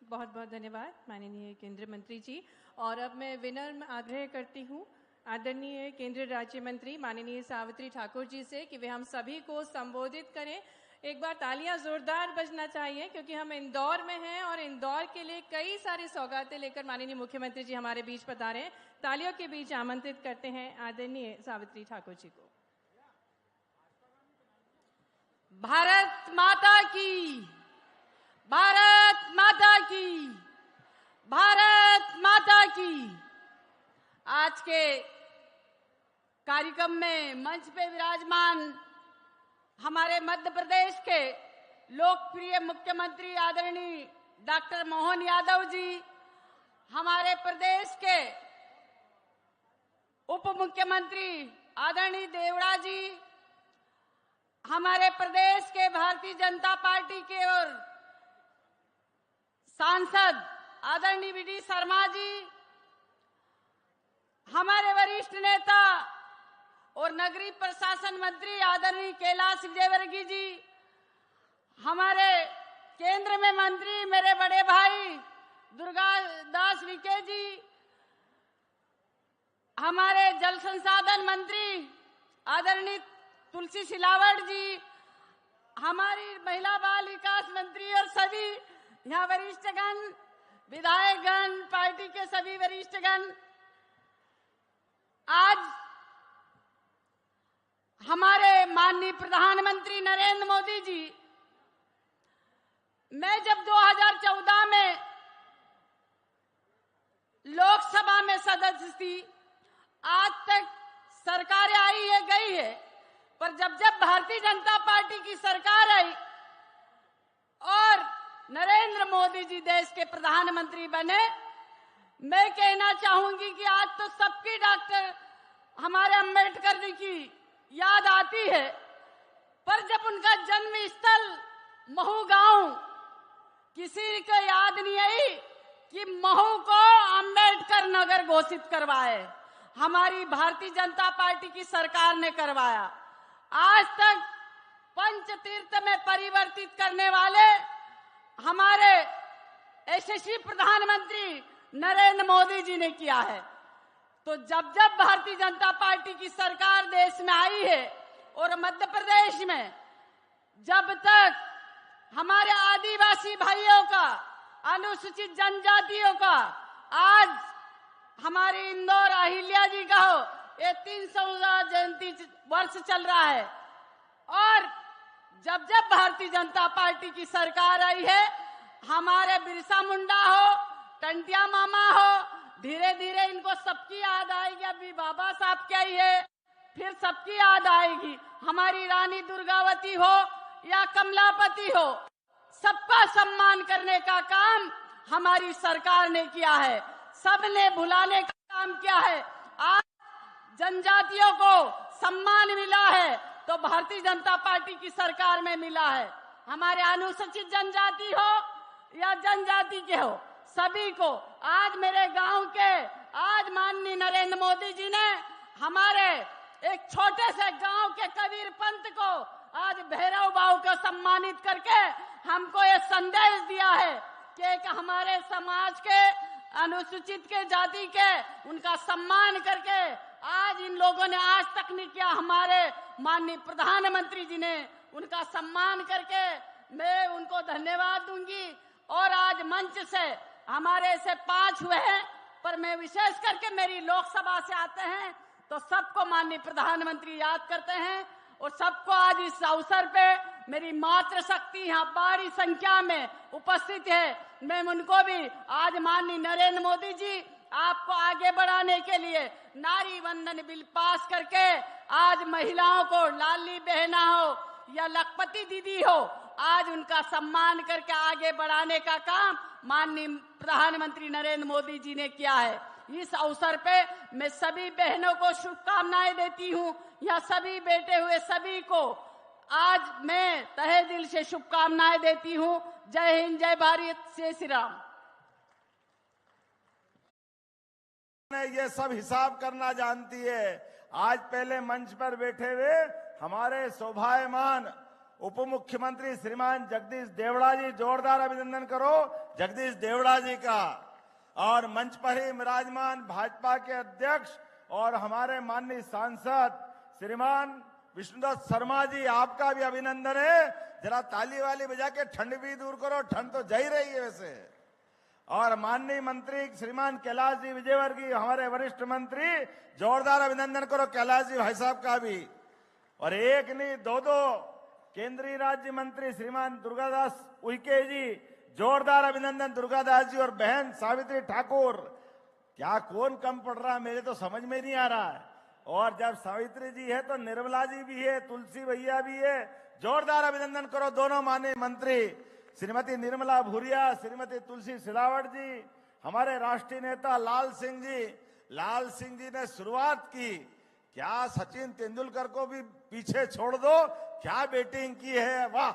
बहुत बहुत धन्यवाद माननीय केंद्रीय मंत्री जी। और अब मैं विनम्र आग्रह करती हूं आदरणीय केंद्रीय राज्य मंत्री माननीय सावित्री ठाकुर जी से कि वे हम सभी को संबोधित करें। एक बार तालियां जोरदार बजना चाहिए क्योंकि हम इंदौर में हैं और इंदौर के लिए कई सारी सौगातें लेकर माननीय मुख्यमंत्री जी हमारे बीच पधारे हैं। तालियों के बीच आमंत्रित करते हैं आदरणीय सावित्री ठाकुर जी को। भारत माता की, भारत माता की, भारत माता की। आज के कार्यक्रम में मंच पे विराजमान हमारे मध्य प्रदेश के लोकप्रिय मुख्यमंत्री आदरणीय डॉक्टर मोहन यादव जी, हमारे प्रदेश के उप मुख्यमंत्री आदरणीय देवड़ा जी, हमारे प्रदेश के भारतीय जनता पार्टी के और सांसद आदरणीय वी.डी. शर्मा जी, हमारे वरिष्ठ नेता और नगरीय प्रशासन मंत्री आदरणीय कैलाश विजयवर्गीय जी, हमारे केंद्र में मंत्री मेरे बड़े भाई दुर्गादास विखे जी, हमारे जल संसाधन मंत्री आदरणीय तुलसी सिलावट जी, हमारी महिला बाल विकास मंत्री और सभी यहाँ वरिष्ठगण, विधायकगण, पार्टी के सभी वरिष्ठगण, आज हमारे माननीय प्रधानमंत्री नरेंद्र मोदी जी, मैं जब 2014 में लोकसभा में सदस्य थी, आज तक सरकारें आई है गई है, पर जब जब भारतीय जनता पार्टी की सरकार आई और नरेंद्र मोदी जी देश के प्रधानमंत्री बने, मैं कहना चाहूंगी कि आज तो सबकी डॉक्टर हमारे अंबेडकर जी की याद आती है, पर जब उनका जन्म स्थल महू गांव, किसी को याद नहीं आई कि महू को अंबेडकर नगर घोषित करवाए। हमारी भारतीय जनता पार्टी की सरकार ने करवाया। आज तक पंचतीर्थ में परिवर्तित करने वाले हमारे यशस्वी प्रधानमंत्री नरेंद्र मोदी जी ने किया है। तो जब जब भारतीय जनता पार्टी की सरकार देश में आई है और मध्य प्रदेश में जब तक हमारे आदिवासी भाइयों का, अनुसूचित जनजातियों का, आज हमारी इंदौर अहिल्या जी का हो, ये 300 जयंती वर्ष चल रहा है, और जब जब भारतीय जनता पार्टी की सरकार आई है, हमारे बिरसा मुंडा हो, टंटिया मामा हो, धीरे धीरे इनको सबकी याद आएगी। अभी बाबा साहब क्या ही है, फिर सबकी याद आएगी। हमारी रानी दुर्गावती हो या कमलापति हो, सबका सम्मान करने का काम हमारी सरकार ने किया है। सबने भुलाने का काम किया है। आज जनजातियों को सम्मान मिला है तो भारतीय जनता पार्टी की सरकार में मिला है। हमारे अनुसूचित जनजाति हो या जनजाति के हो, सभी को आज मेरे गांव के, आज माननीय नरेंद्र मोदी जी ने हमारे एक छोटे से गांव के कबीर पंत को आज भैरव बाबू को सम्मानित करके हमको ये संदेश दिया है कि हमारे समाज के अनुसूचित के जाति के उनका सम्मान करके आज इन लोगों ने आज तक नहीं किया। हमारे माननीय प्रधानमंत्री जी ने उनका सम्मान करके मैं उनको धन्यवाद दूंगी। और आज मंच से हमारे से 5 हुए हैं, पर मैं विशेष करके मेरी लोकसभा से आते हैं तो सबको माननीय प्रधानमंत्री याद करते हैं और सबको आज इस अवसर पे मेरी मातृशक्ति यहाँ बड़ी संख्या में उपस्थित है। मैं उनको भी आज माननीय नरेंद्र मोदी जी आपको आगे बढ़ाने के लिए नारी वंदन बिल पास करके आज महिलाओं को, लाली बहना हो या लखपति दीदी हो, आज उनका सम्मान करके आगे बढ़ाने का काम माननीय प्रधानमंत्री नरेंद्र मोदी जी ने किया है। इस अवसर पे मैं सभी बहनों को शुभकामनाएं देती हूँ, या सभी बैठे हुए सभी को आज मैं तहे दिल से शुभकामनाएं देती हूँ। जय हिंद, जय भारत, जय श्री राम। ये सब हिसाब करना जानती है। आज पहले मंच पर बैठे हुए हमारे शोभायमान उप मुख्यमंत्री श्रीमान जगदीश देवड़ा जी, जोरदार अभिनंदन करो जगदीश देवड़ा जी का। और मंच पर ही विराजमान भाजपा के अध्यक्ष और हमारे माननीय सांसद श्रीमान विष्णुदत्त शर्मा जी, आपका भी अभिनंदन है। जरा ताली वाली बजा के ठंड भी दूर करो, ठंड तो जा ही रही है वैसे। और माननीय मंत्री श्रीमान कैलाश जी विजयवर्गीय, हमारे वरिष्ठ मंत्री, जोरदार अभिनंदन करो कैलाश जी भाई साहब का भी। और एक नहीं 2 केंद्रीय राज्य मंत्री श्रीमान दुर्गादास उइके जी, जोरदार अभिनंदन दुर्गादास जी। और बहन सावित्री ठाकुर, क्या कौन कम पड़ रहा है, मेरे तो समझ में नहीं आ रहा है। और जब सावित्री जी है तो निर्मला जी भी है, तुलसी भैया भी है। जोरदार अभिनंदन करो दोनों माननीय मंत्री, श्रीमती निर्मला भूरिया, श्रीमती तुलसी सिलावट जी, हमारे राष्ट्रीय नेता लाल सिंह जी। लाल सिंह जी ने शुरुआत की, क्या सचिन तेंदुलकर को भी पीछे छोड़ दो, क्या बैटिंग की है, वाह,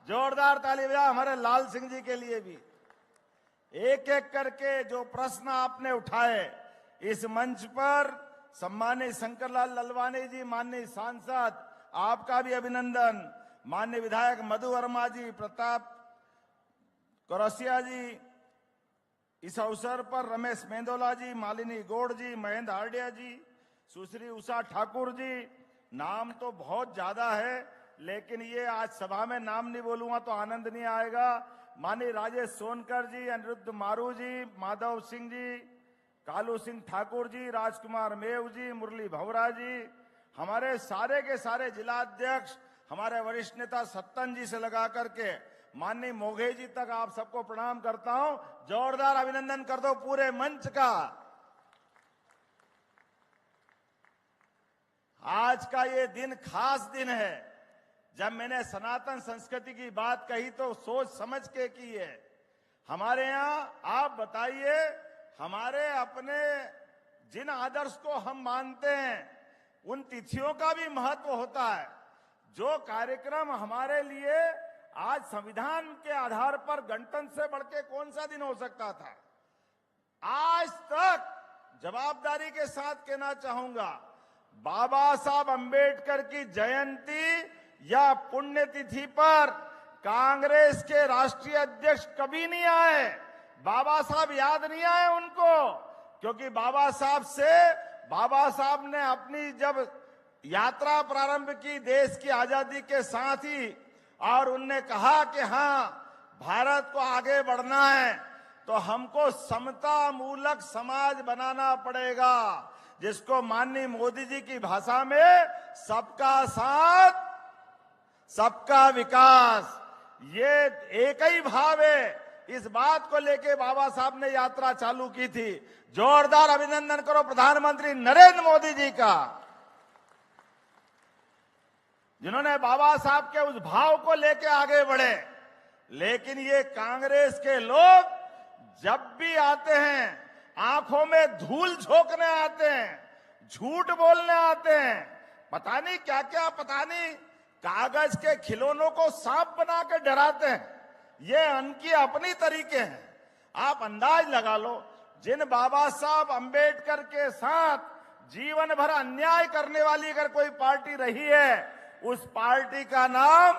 जोरदार ताली बजाओ हमारे लाल सिंह जी के लिए भी। एक एक करके जो प्रश्न आपने उठाए इस मंच पर, सम्मानित शंकरलाल ललवानी जी, माननीय सांसद, आपका भी अभिनंदन, माननीय विधायक मधु वर्मा जी, प्रताप कौरसिया जी, इस अवसर पर रमेश मेंदोला जी, मालिनी गौड़ जी, महेंद्र हार्डिया जी, सुश्री उषा ठाकुर जी, नाम तो बहुत ज्यादा है लेकिन ये आज सभा में नाम नहीं बोलूंगा तो आनंद नहीं आएगा। माननीय राजेश सोनकर जी, अनिरुद्ध मारू जी, माधव सिंह जी, कालू सिंह ठाकुर जी, राजकुमार मेव जी, मुरली भवरा जी, हमारे सारे के सारे जिलाध्यक्ष, हमारे वरिष्ठ नेता सत्तन जी से लगा करके माननीय मोघे जी तक आप सबको प्रणाम करता हूं। जोरदार अभिनंदन कर दो पूरे मंच का। आज का ये दिन खास दिन है। जब मैंने सनातन संस्कृति की बात कही तो सोच समझ के की है। हमारे यहां आप बताइए, हमारे अपने जिन आदर्श को हम मानते हैं उन तिथियों का भी महत्व होता है। जो कार्यक्रम हमारे लिए आज संविधान के आधार पर गणतंत्र से बढ़ के कौन सा दिन हो सकता था। आज तक जवाबदारी के साथ कहना चाहूंगा, बाबा साहब अंबेडकर की जयंती या पुण्यतिथि पर कांग्रेस के राष्ट्रीय अध्यक्ष कभी नहीं आए। बाबा साहब याद नहीं आए उनको, क्योंकि बाबा साहब ने अपनी जब यात्रा प्रारंभ की देश की आजादी के साथ ही, और उनने कहा कि हाँ भारत को आगे बढ़ना है तो हमको समता मूलक समाज बनाना पड़ेगा, जिसको माननीय मोदी जी की भाषा में सबका साथ सबका विकास, ये एक ही भाव है। इस बात को लेके बाबा साहब ने यात्रा चालू की थी। जोरदार अभिनंदन करो प्रधानमंत्री नरेंद्र मोदी जी का, जिन्होंने बाबा साहब के उस भाव को लेके आगे बढ़े। लेकिन ये कांग्रेस के लोग जब भी आते हैं आंखों में धूल झोंकने आते हैं, झूठ बोलने आते हैं, पता नहीं क्या क्या, पता नहीं कागज के खिलौनों को सांप बना के डराते हैं। ये उनकी अपनी तरीके हैं। आप अंदाज लगा लो, जिन बाबा साहब अंबेडकर के साथ जीवन भर अन्याय करने वाली अगर कोई पार्टी रही है, उस पार्टी का नाम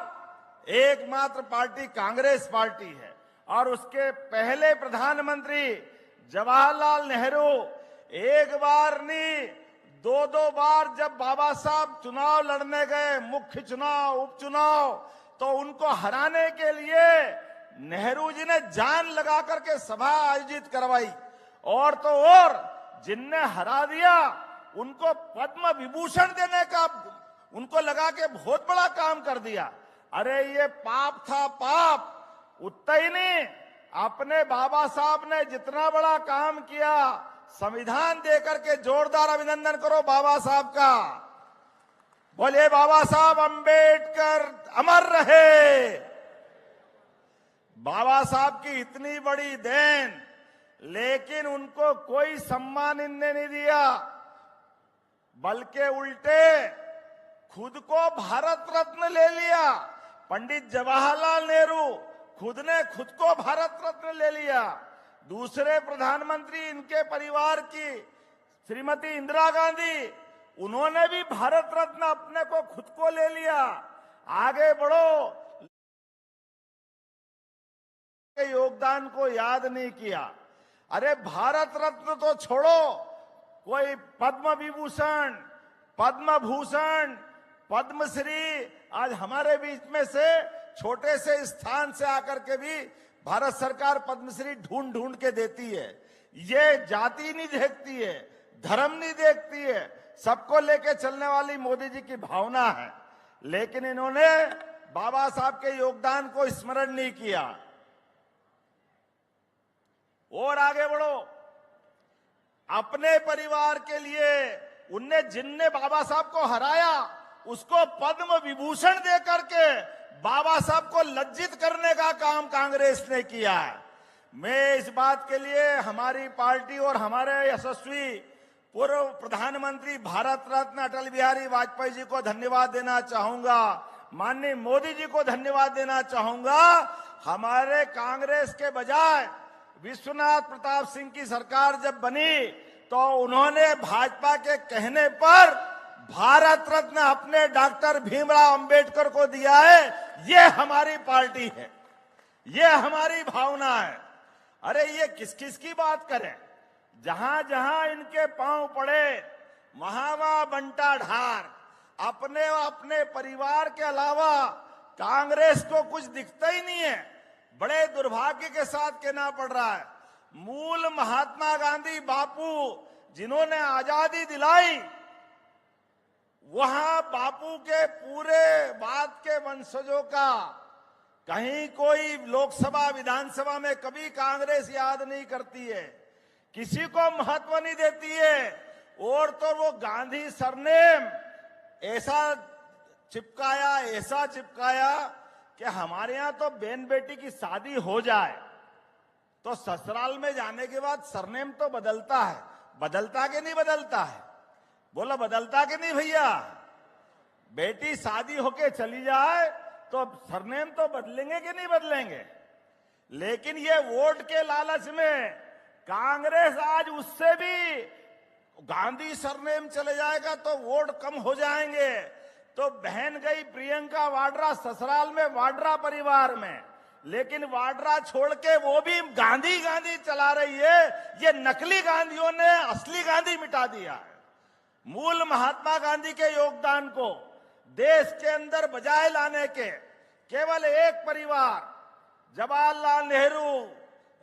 एकमात्र पार्टी कांग्रेस पार्टी है। और उसके पहले प्रधानमंत्री जवाहरलाल नेहरू एक बार नहीं, दो बार जब बाबा साहब चुनाव लड़ने गए, मुख्य चुनाव, उपचुनाव, तो उनको हराने के लिए नेहरू जी ने जान लगा करके सभा आयोजित करवाई। और तो और जिनने हरा दिया उनको पद्म विभूषण देने का उनको लगा के बहुत बड़ा काम कर दिया। अरे ये पाप था, पाप। उतना ही नहीं, अपने बाबा साहब ने जितना बड़ा काम किया, संविधान देकर के जोरदार अभिनंदन करो बाबा साहब का। बोलिए बाबा साहब अंबेडकर अमर रहे। बाबा साहब की इतनी बड़ी देन, लेकिन उनको कोई सम्मान इनने नहीं दिया, बल्कि उल्टे खुद को भारत रत्न ले लिया। पंडित जवाहरलाल नेहरू खुद ने खुद को भारत रत्न ले लिया। दूसरे प्रधानमंत्री इनके परिवार की श्रीमती इंदिरा गांधी, उन्होंने भी भारत रत्न अपने को खुद को ले लिया। आगे बढ़ो, के योगदान को याद नहीं किया। अरे भारत रत्न तो छोड़ो, कोई पद्म विभूषण, पद्म भूषण, पद्मश्री आज हमारे बीच में से छोटे से स्थान से आकर के भी भारत सरकार पद्मश्री ढूंढ ढूंढ के देती है। ये जाति नहीं देखती है, धर्म नहीं देखती है, सबको लेके चलने वाली मोदी जी की भावना है। लेकिन इन्होंने बाबा साहब के योगदान को स्मरण नहीं किया। और आगे बढ़ो, अपने परिवार के लिए उनने जिनने बाबा साहब को हराया उसको पद्म विभूषण दे करके बाबा साहब को लज्जित करने का काम कांग्रेस ने किया है। मैं इस बात के लिए हमारी पार्टी और हमारे यशस्वी पूर्व प्रधानमंत्री भारत रत्न अटल बिहारी वाजपेयी जी को धन्यवाद देना चाहूंगा, माननीय मोदी जी को धन्यवाद देना चाहूंगा। हमारे कांग्रेस के बजाय विश्वनाथ प्रताप सिंह की सरकार जब बनी तो उन्होंने भाजपा के कहने पर भारत रत्न अपने डॉक्टर भीमराव अंबेडकर को दिया है। ये हमारी पार्टी है, ये हमारी भावना है। अरे ये किस किस की बात करें, जहां जहां इनके पांव पड़े वहां वहां बंटा ढार। अपने परिवार के अलावा कांग्रेस को कुछ दिखता ही नहीं है। बड़े दुर्भाग्य के साथ कहना पड़ रहा है, मूल महात्मा गांधी बापू जिन्होंने आजादी दिलाई, वहां बापू के पूरे बाद के वंशजों का कहीं कोई लोकसभा विधानसभा में कभी कांग्रेस याद नहीं करती है, किसी को महत्व नहीं देती है। और तो वो गांधी सरनेम ऐसा चिपकाया कि हमारे यहां तो बहन बेटी की शादी हो जाए तो ससुराल में जाने के बाद सरनेम तो बदलता है। बदलता कि नहीं बदलता है? बोला बदलता कि नहीं भैया? बेटी शादी होके चली जाए तो सरनेम तो बदलेंगे कि नहीं बदलेंगे? लेकिन ये वोट के लालच में कांग्रेस आज उससे भी, गांधी सरनेम चले जाएगा तो वोट कम हो जाएंगे, तो बहन गई प्रियंका वाड्रा ससुराल में वाड्रा परिवार में, लेकिन वाड्रा छोड़ के वो भी गांधी गांधी चला रही है। ये नकली गांधियों ने असली गांधी मिटा दिया है। मूल महात्मा गांधी के योगदान को देश के अंदर बजाय लाने के केवल एक परिवार, जवाहरलाल नेहरू,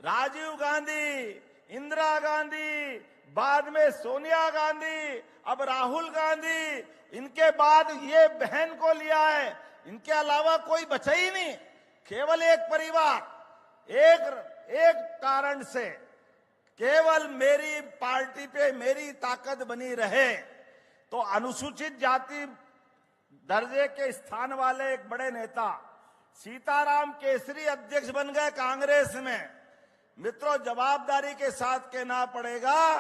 राजीव गांधी, इंदिरा गांधी, बाद में सोनिया गांधी, अब राहुल गांधी, इनके बाद ये बहन को लिया है। इनके अलावा कोई बचा ही नहीं, केवल एक परिवार। एक कारण से केवल मेरी पार्टी पे मेरी ताकत बनी रहे तो अनुसूचित जाति दर्जे के स्थान वाले एक बड़े नेता सीताराम केसरी अध्यक्ष बन गए कांग्रेस में। मित्रों, जवाबदारी के साथ कहना पड़ेगा,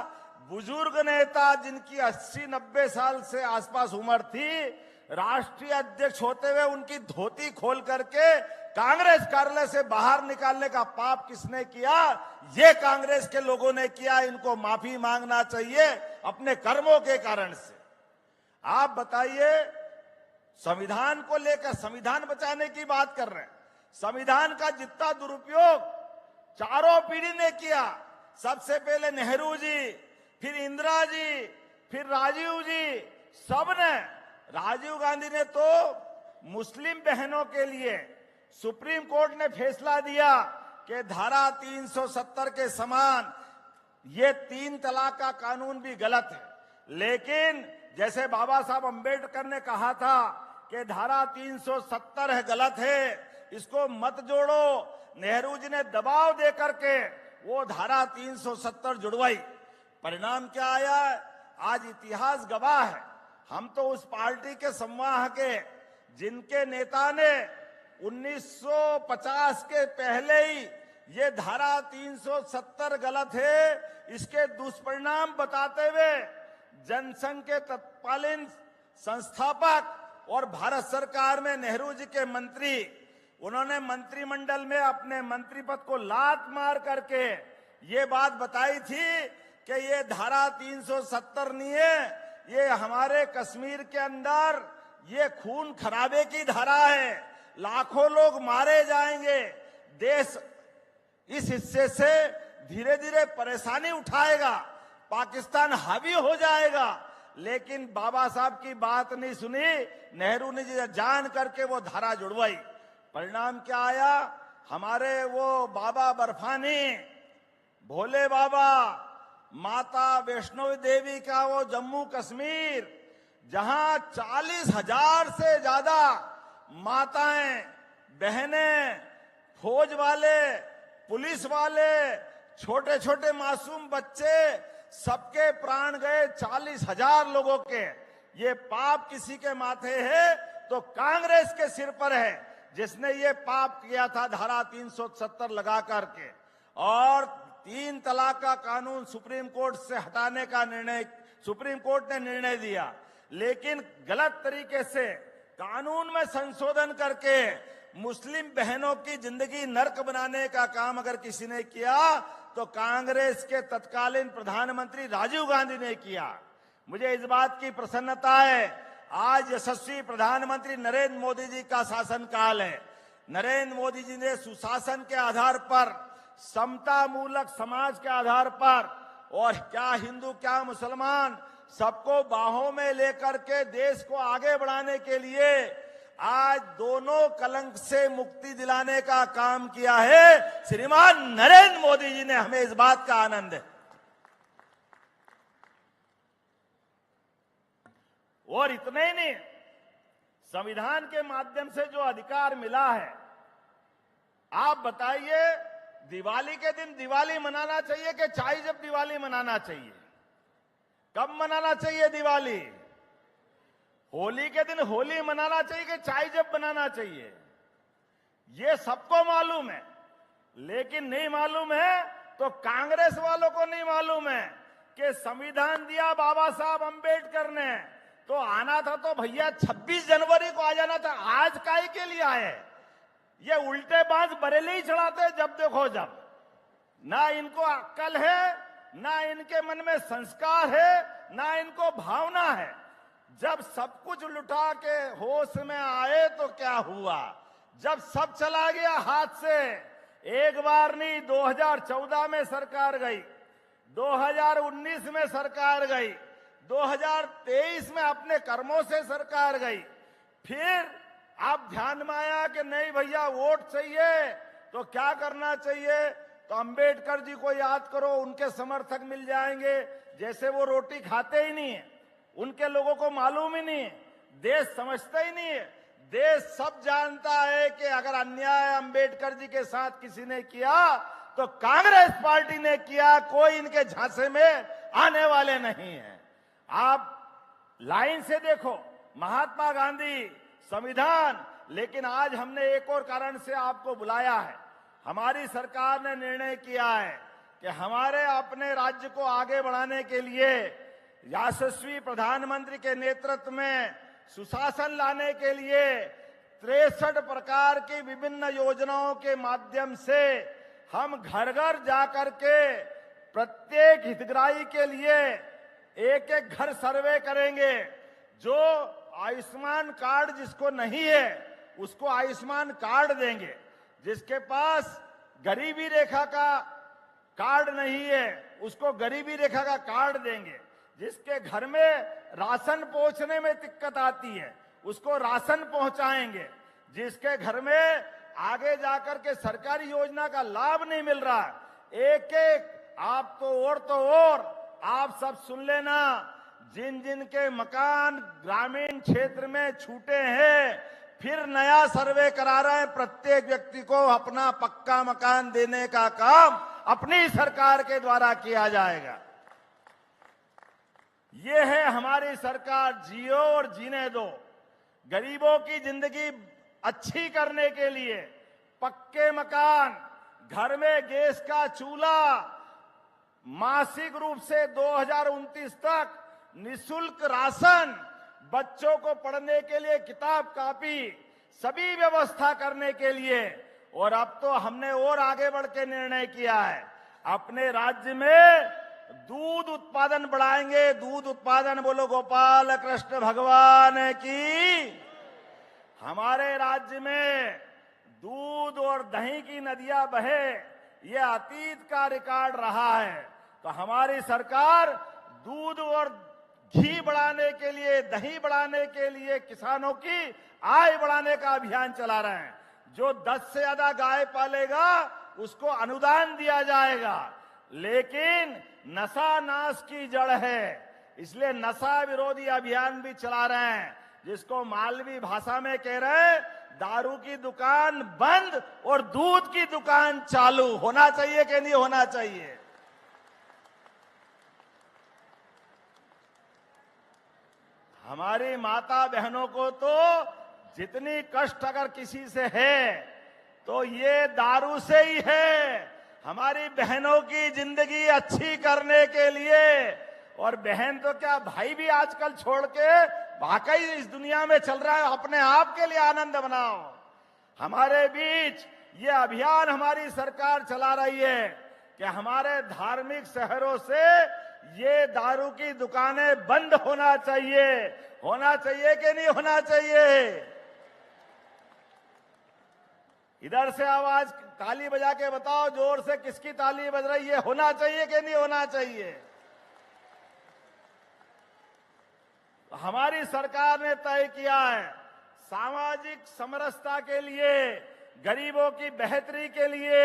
बुजुर्ग नेता जिनकी 80-90 साल से आसपास उम्र थी, राष्ट्रीय अध्यक्ष होते हुए उनकी धोती खोल करके कांग्रेस कार्यालय से बाहर निकालने का पाप किसने किया? ये कांग्रेस के लोगों ने किया। इनको माफी मांगना चाहिए अपने कर्मों के कारण से। आप बताइए, संविधान को लेकर, संविधान बचाने की बात कर रहे हैं, संविधान का जितना दुरुपयोग चारों पीढ़ी ने किया, सबसे पहले नेहरू जी, फिर इंदिरा जी, फिर राजीव जी, सबने। राजीव गांधी ने तो मुस्लिम बहनों के लिए सुप्रीम कोर्ट ने फैसला दिया कि धारा 370 के समान ये 3 तलाक का कानून भी गलत है। लेकिन जैसे बाबा साहब अंबेडकर ने कहा था कि धारा 370 है, गलत है, इसको मत जोड़ो, नेहरू जी ने दबाव दे करके वो धारा 370 जुड़वाई। परिणाम क्या आया? आज इतिहास गवाह है। हम तो उस पार्टी के संवाह के जिनके नेता ने 1950 के पहले ही ये धारा 370 गलत है, इसके दुष्परिणाम बताते हुए जनसंघ के तत्कालीन संस्थापक और भारत सरकार में नेहरू जी के मंत्री, उन्होंने मंत्रिमंडल में अपने मंत्री पद को लात मार करके ये बात बताई थी कि ये धारा 370 नहीं है, ये हमारे कश्मीर के अंदर ये खून खराबे की धारा है, लाखों लोग मारे जाएंगे, देश इस हिस्से से धीरे धीरे परेशानी उठाएगा, पाकिस्तान हावी हो जाएगा। लेकिन बाबा साहब की बात नहीं सुनी, नेहरू ने जान करके वो धारा जुड़वाई। परिणाम क्या आया? हमारे वो बाबा बर्फानी, भोले बाबा, माता वैष्णो देवी का वो जम्मू कश्मीर, जहां 40,000 से ज्यादा माताएं, बहनें, फौज वाले, पुलिस वाले, छोटे छोटे मासूम बच्चे, सबके प्राण गए, 40,000 लोगों के। ये पाप किसी के माथे है तो कांग्रेस के सिर पर है, जिसने ये पाप किया था धारा 370 लगा करके। और 3 तलाक का कानून सुप्रीम कोर्ट से हटाने का निर्णय सुप्रीम कोर्ट ने निर्णय दिया, लेकिन गलत तरीके से कानून में संशोधन करके मुस्लिम बहनों की जिंदगी नर्क बनाने का काम अगर किसी ने किया तो कांग्रेस के तत्कालीन प्रधानमंत्री राजीव गांधी ने किया। मुझे इस बात की प्रसन्नता है, आज यशस्वी प्रधानमंत्री नरेंद्र मोदी जी का शासनकाल है। नरेंद्र मोदी जी ने सुशासन के आधार पर, समता मूलक समाज के आधार पर, और क्या हिंदू क्या मुसलमान सबको बाहों में लेकर के देश को आगे बढ़ाने के लिए आज दोनों कलंक से मुक्ति दिलाने का काम किया है। श्रीमान नरेंद्र मोदी जी ने, हमें इस बात का आनंद है। और इतने ही नहीं, संविधान के माध्यम से जो अधिकार मिला है, आप बताइए दिवाली के दिन दिवाली मनाना चाहिए कि चाहे जब दिवाली मनाना चाहिए? कब मनाना चाहिए दिवाली? होली के दिन होली मनाना चाहिए कि चाय जब बनाना चाहिए? ये सबको मालूम है, लेकिन नहीं मालूम है तो कांग्रेस वालों को नहीं मालूम है कि संविधान दिया बाबा साहब अंबेडकर ने, तो आना था तो भैया 26 जनवरी को आ जाना था। आज काहे के लिए आए? ये उल्टे बाज बरेली ही चढ़ाते जब देखो जब। ना इनको अक्ल है, ना इनके मन में संस्कार है, ना इनको भावना है। जब सब कुछ लुटा के होश में आए तो क्या हुआ? जब सब चला गया हाथ से, एक बार नहीं 2014 में सरकार गई, 2019 में सरकार गई, 2023 में अपने कर्मों से सरकार गई। फिर आप ध्यान में आया कि नहीं भैया वोट चाहिए तो क्या करना चाहिए? तो अंबेडकर जी को याद करो, उनके समर्थक मिल जाएंगे। जैसे वो रोटी खाते ही नहीं है, उनके लोगों को मालूम ही नहीं है, देश समझता ही नहीं है। देश सब जानता है कि अगर अन्याय अंबेडकर जी के साथ किसी ने किया तो कांग्रेस पार्टी ने किया, कोई इनके झांसे में आने वाले नहीं है। आप लाइन से देखो, महात्मा गांधी, संविधान। लेकिन आज हमने एक और कारण से आपको बुलाया है। हमारी सरकार ने निर्णय किया है कि हमारे अपने राज्य को आगे बढ़ाने के लिए यशस्वी प्रधानमंत्री के नेतृत्व में सुशासन लाने के लिए 63 प्रकार की विभिन्न योजनाओं के माध्यम से हम घर घर जाकर के प्रत्येक हितग्राही के लिए एक एक घर सर्वे करेंगे। जो आयुष्मान कार्ड जिसको नहीं है उसको आयुष्मान कार्ड देंगे, जिसके पास गरीबी रेखा का कार्ड नहीं है उसको गरीबी रेखा का कार्ड देंगे, जिसके घर में राशन पहुंचने में दिक्कत आती है उसको राशन पहुंचाएंगे, जिसके घर में आगे जाकर के सरकारी योजना का लाभ नहीं मिल रहा, एक एक आप तो और आप सब सुन लेना। जिन जिन के मकान ग्रामीण क्षेत्र में छूटे हैं, फिर नया सर्वे करा रहे हैं। प्रत्येक व्यक्ति को अपना पक्का मकान देने का काम अपनी सरकार के द्वारा किया जाएगा। ये है हमारी सरकार, जियो और जीने दो। गरीबों की जिंदगी अच्छी करने के लिए पक्के मकान, घर में गैस का चूल्हा, मासिक रूप से 2029 तक निःशुल्क राशन, बच्चों को पढ़ने के लिए किताब कॉपी, सभी व्यवस्था करने के लिए। और अब तो हमने और आगे बढ़ के निर्णय किया है, अपने राज्य में दूध उत्पादन बढ़ाएंगे। दूध उत्पादन बोलो गोपाल कृष्ण भगवान की। हमारे राज्य में दूध और दही की नदियां बहे, ये अतीत का रिकॉर्ड रहा है। तो हमारी सरकार दूध और घी बढ़ाने के लिए, दही बढ़ाने के लिए, किसानों की आय बढ़ाने का अभियान चला रहे हैं। जो 10 से ज्यादा गाय पालेगा उसको अनुदान दिया जाएगा। लेकिन नशा नाश की जड़ है, इसलिए नशा विरोधी अभियान भी चला रहे हैं, जिसको मालवी भाषा में कह रहे हैं दारू की दुकान बंद और दूध की दुकान चालू। होना चाहिए कि नहीं होना चाहिए? हमारी माता बहनों को तो जितनी कष्ट अगर किसी से है तो ये दारू से ही है। हमारी बहनों की जिंदगी अच्छी करने के लिए और बहन तो क्या, भाई भी आजकल छोड़ के वाकई इस दुनिया में चल रहा है। अपने आप के लिए आनंद मनाओ। हमारे बीच ये अभियान हमारी सरकार चला रही है कि हमारे धार्मिक शहरों से ये दारू की दुकानें बंद होना चाहिए कि नहीं होना चाहिए? इधर से आवाज ताली बजा के बताओ जोर से, किसकी ताली बज रही है? होना चाहिए कि नहीं होना चाहिए? हमारी सरकार ने तय किया है सामाजिक समरसता के लिए, गरीबों की बेहतरी के लिए,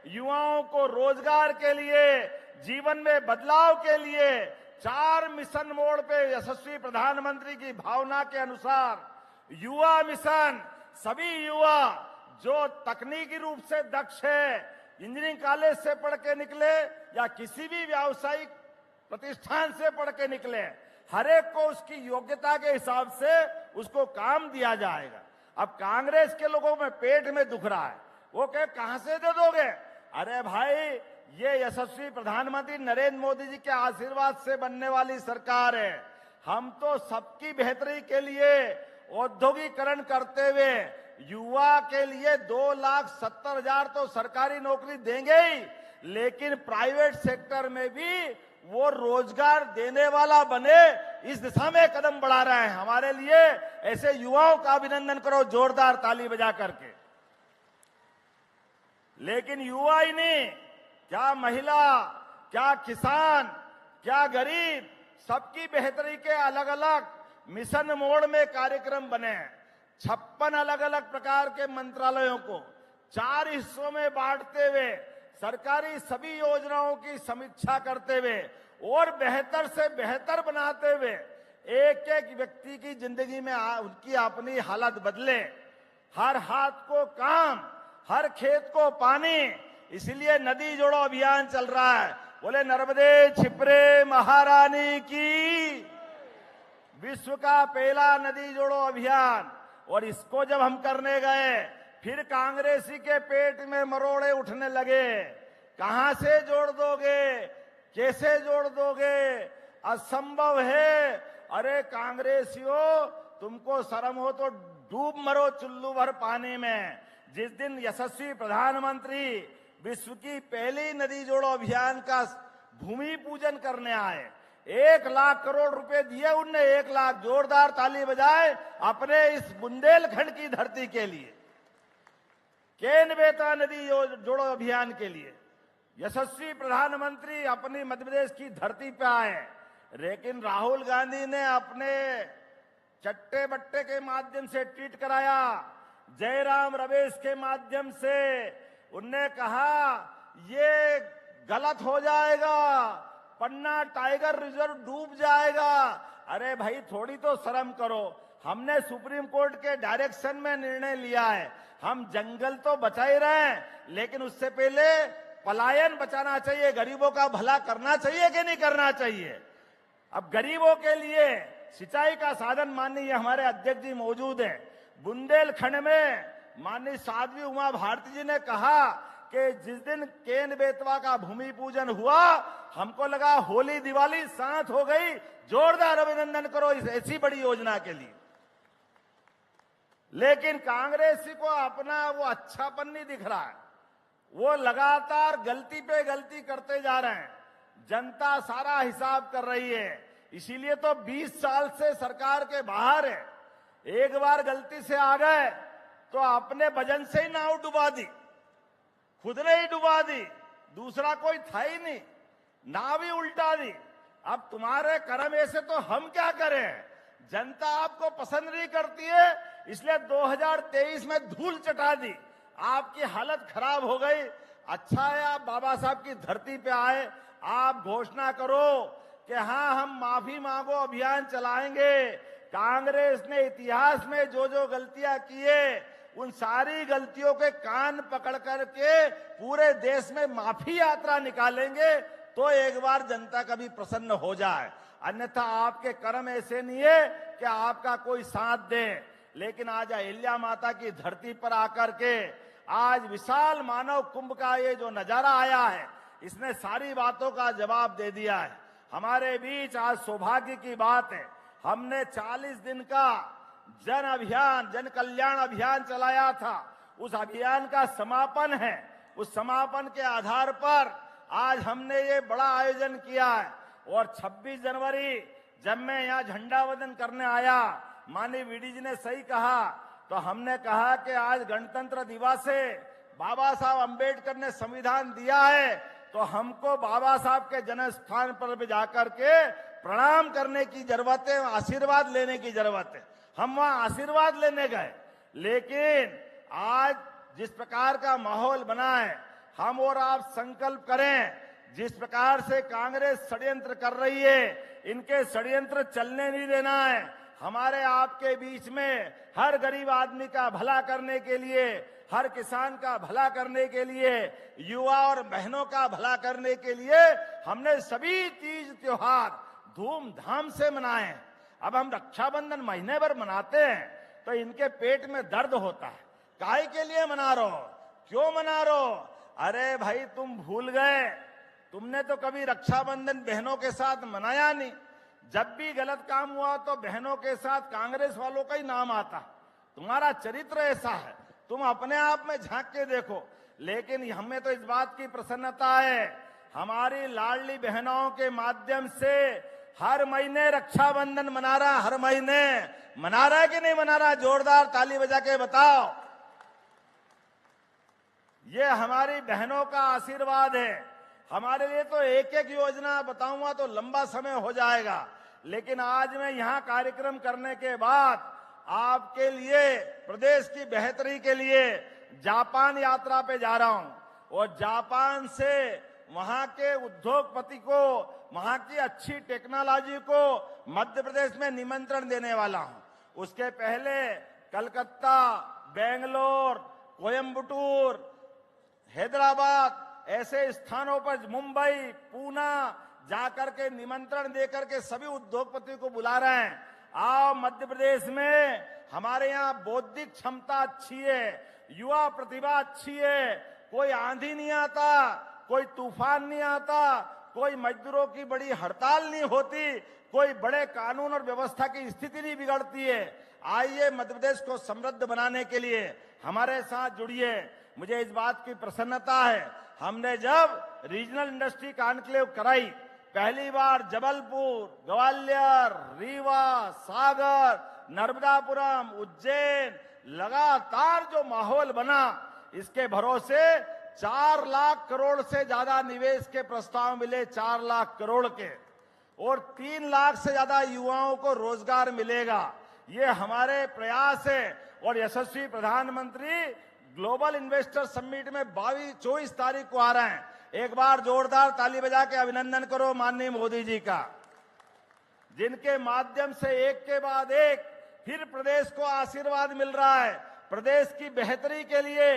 युवाओं को रोजगार के लिए, जीवन में बदलाव के लिए 4 मिशन मोड पे यशस्वी प्रधानमंत्री की भावना के अनुसार युवा मिशन, सभी युवा जो तकनीकी रूप से दक्ष है, इंजीनियरिंग कॉलेज से पढ़ के निकले या किसी भी व्यावसायिक प्रतिष्ठान से पढ़ के निकले, हर एक को उसकी योग्यता के हिसाब से उसको काम दिया जाएगा। अब कांग्रेस के लोगों में पेट में दुख रहा है, वो कहां से दे दोगे? अरे भाई, ये यशस्वी प्रधानमंत्री नरेंद्र मोदी जी के आशीर्वाद से बनने वाली सरकार है। हम तो सबकी बेहतरी के लिए औद्योगिकरण करते हुए युवा के लिए 2,70,000 तो सरकारी नौकरी देंगे ही, लेकिन प्राइवेट सेक्टर में भी वो रोजगार देने वाला बने, इस दिशा में कदम बढ़ा रहे हैं। हमारे लिए ऐसे युवाओं का अभिनंदन करो जोरदार ताली बजा करके। लेकिन युवा ही नहीं, क्या महिला, क्या किसान, क्या गरीब, सबकी बेहतरी के अलग अलग मिशन मोड में कार्यक्रम बने। 56 अलग अलग प्रकार के मंत्रालयों को 4 हिस्सों में बांटते हुए सरकारी सभी योजनाओं की समीक्षा करते हुए और बेहतर से बेहतर बनाते हुए एक एक व्यक्ति की जिंदगी में उनकी अपनी हालत बदले। हर हाथ को काम, हर खेत को पानी, इसलिए नदी जोड़ो अभियान चल रहा है। बोले नर्मदे छिपरे महारानी की। विश्व का पहला नदी जोड़ो अभियान। और इसको जब हम करने गए, फिर कांग्रेसी के पेट में मरोड़े उठने लगे। कहां से जोड़ दोगे, कैसे जोड़ दोगे, असंभव है। अरे कांग्रेसियों, तुमको शर्म हो तो डूब मरो चुल्लू भर पानी में। जिस दिन यशस्वी प्रधानमंत्री विश्व की पहली नदी जोड़ो अभियान का भूमि पूजन करने आए, 1 लाख करोड़ रुपए दिए उनने। 1 लाख, जोरदार ताली बजाए अपने इस बुंदेलखंड की धरती के लिए, केन बेतवा नदी जोड़ो अभियान के लिए। यशस्वी प्रधानमंत्री अपनी मध्य प्रदेश की धरती पे आए, लेकिन राहुल गांधी ने अपने चट्टे बट्टे के माध्यम से ट्वीट कराया, जयराम रमेश के माध्यम से उनने कहा ये गलत हो जाएगा, पन्ना टाइगर रिजर्व डूब जाएगा। अरे भाई, थोड़ी तो शर्म करो। हमने सुप्रीम कोर्ट के डायरेक्शन में निर्णय लिया है, हम जंगल तो बचा ही रहे हैं, लेकिन उससे पहले पलायन बचाना चाहिए, गरीबों का भला करना चाहिए कि नहीं करना चाहिए। अब गरीबों के लिए सिंचाई का साधन माननीय हमारे अध्यक्ष जी मौजूद हैं। बुंदेलखंड में माननीय साध्वी उमा भारती जी ने कहा कि जिस दिन केन बेतवा का भूमि पूजन हुआ, हमको लगा होली दिवाली साथ हो गई। जोरदार अभिनंदन करो इस ऐसी बड़ी योजना के लिए। लेकिन कांग्रेसी को अपना वो अच्छापन नहीं दिख रहा है, वो लगातार गलती पे गलती करते जा रहे हैं। जनता सारा हिसाब कर रही है, इसीलिए तो 20 साल से सरकार के बाहर है। एक बार गलती से आ गए तो अपने वजन से ही नाव डुबा दी, खुद ने ही डुबा दी, दूसरा कोई था ही नहीं, नाव ही उल्टा दी। अब तुम्हारे कर्म ऐसे तो हम क्या करें। जनता आपको पसंद नहीं करती है, इसलिए 2023 में धूल चटा दी, आपकी हालत खराब हो गई। अच्छा है आप बाबा साहब की धरती पे आए, आप घोषणा करो कि हाँ हम माफी मांगो अभियान चलाएंगे। कांग्रेस ने इतिहास में जो जो गलतियां की है, उन सारी गलतियों के कान पकड़ करके पूरे देश में माफी यात्रा निकालेंगे, तो एक बार जनता कभी प्रसन्न हो जाए। अन्यथा आपके कर्म ऐसे नहीं है कि आपका कोई साथ दे। लेकिन आज अहिल्या माता की धरती पर आकर के आज विशाल मानव कुंभ का ये जो नजारा आया है, इसने सारी बातों का जवाब दे दिया है। हमारे बीच आज सौभाग्य की बात है, हमने 40 दिन का जन अभियान, जन कल्याण अभियान चलाया था। उस अभियान का समापन है। उस समापन के आधार पर आज हमने ये बड़ा आयोजन किया है। और 26 जनवरी जब मैं यहाँ झंडा वंदन करने आया, माननीय वीडी जी ने सही कहा, तो हमने कहा कि आज गणतंत्र दिवस है, बाबा साहब अंबेडकर ने संविधान दिया है, तो हमको बाबा साहब के जन्म स्थान पर भी जाकर के प्रणाम करने की जरूरत है, आशीर्वाद लेने की जरूरत है। हम वहां आशीर्वाद लेने गए, लेकिन आज जिस प्रकार का माहौल बना है, हम और आप संकल्प करें, जिस प्रकार से कांग्रेस षड्यंत्र कर रही है, इनके षड्यंत्र चलने नहीं देना है। हमारे आपके बीच में हर गरीब आदमी का भला करने के लिए, हर किसान का भला करने के लिए, युवा और बहनों का भला करने के लिए हमने सभी तीज त्योहार धूमधाम से मनाए हैं। अब हम रक्षाबंधन महीने भर मनाते हैं तो इनके पेट में दर्द होता है, काहे के लिए मना रहे हो, क्यों मना रहे हो? अरे भाई तुम भूल गए, तुमने तो कभी रक्षाबंधन बहनों के साथ मनाया नहीं। जब भी गलत काम हुआ तो बहनों के साथ कांग्रेस वालों का ही नाम आता। तुम्हारा चरित्र ऐसा है, तुम अपने आप में झांक के देखो। लेकिन हमें तो इस बात की प्रसन्नता है, हमारी लाडली बहनों के माध्यम से हर महीने रक्षाबंधन मना रहा, हर महीने मना रहा है कि नहीं मना रहा? जोरदार ताली बजा के बताओ। ये हमारी बहनों का आशीर्वाद है। हमारे लिए तो एक एक योजना बताऊंगा तो लंबा समय हो जाएगा, लेकिन आज मैं यहाँ कार्यक्रम करने के बाद आपके लिए, प्रदेश की बेहतरी के लिए जापान यात्रा पे जा रहा हूं और जापान से वहां के उद्योगपति को, वहां की अच्छी टेक्नोलॉजी को मध्य प्रदेश में निमंत्रण देने वाला हूं। उसके पहले कलकत्ता, बेंगलोर, कोयम्बटूर, हैदराबाद ऐसे स्थानों पर, मुंबई, पूना जाकर के निमंत्रण देकर के सभी उद्योगपतियों को बुला रहे हैं। आओ मध्य प्रदेश में, हमारे यहाँ बौद्धिक क्षमता अच्छी है, युवा प्रतिभा अच्छी है, कोई आंधी नहीं आता, कोई तूफान नहीं आता, कोई मजदूरों की बड़ी हड़ताल नहीं होती, कोई बड़े कानून और व्यवस्था की स्थिति नहीं बिगड़ती है। आइए मध्य प्रदेश को समृद्ध बनाने के लिए हमारे साथ जुड़िए। मुझे इस बात की प्रसन्नता है, हमने जब रीजनल इंडस्ट्री कॉन्क्लेव कराई, पहली बार जबलपुर, ग्वालियर, रीवा, सागर, नर्मदापुरम, उज्जैन, लगातार जो माहौल बना, इसके भरोसे 4 लाख करोड़ से ज्यादा निवेश के प्रस्ताव मिले, 4 लाख करोड़ के, और 3 लाख से ज्यादा युवाओं को रोजगार मिलेगा। ये हमारे प्रयास है। और यशस्वी प्रधानमंत्री ग्लोबल इन्वेस्टर समिट में 24 तारीख को आ रहे हैं। एक बार जोरदार ताली बजा के अभिनंदन करो माननीय मोदी जी का, जिनके माध्यम से एक के बाद एक फिर प्रदेश को आशीर्वाद मिल रहा है। प्रदेश की बेहतरी के लिए,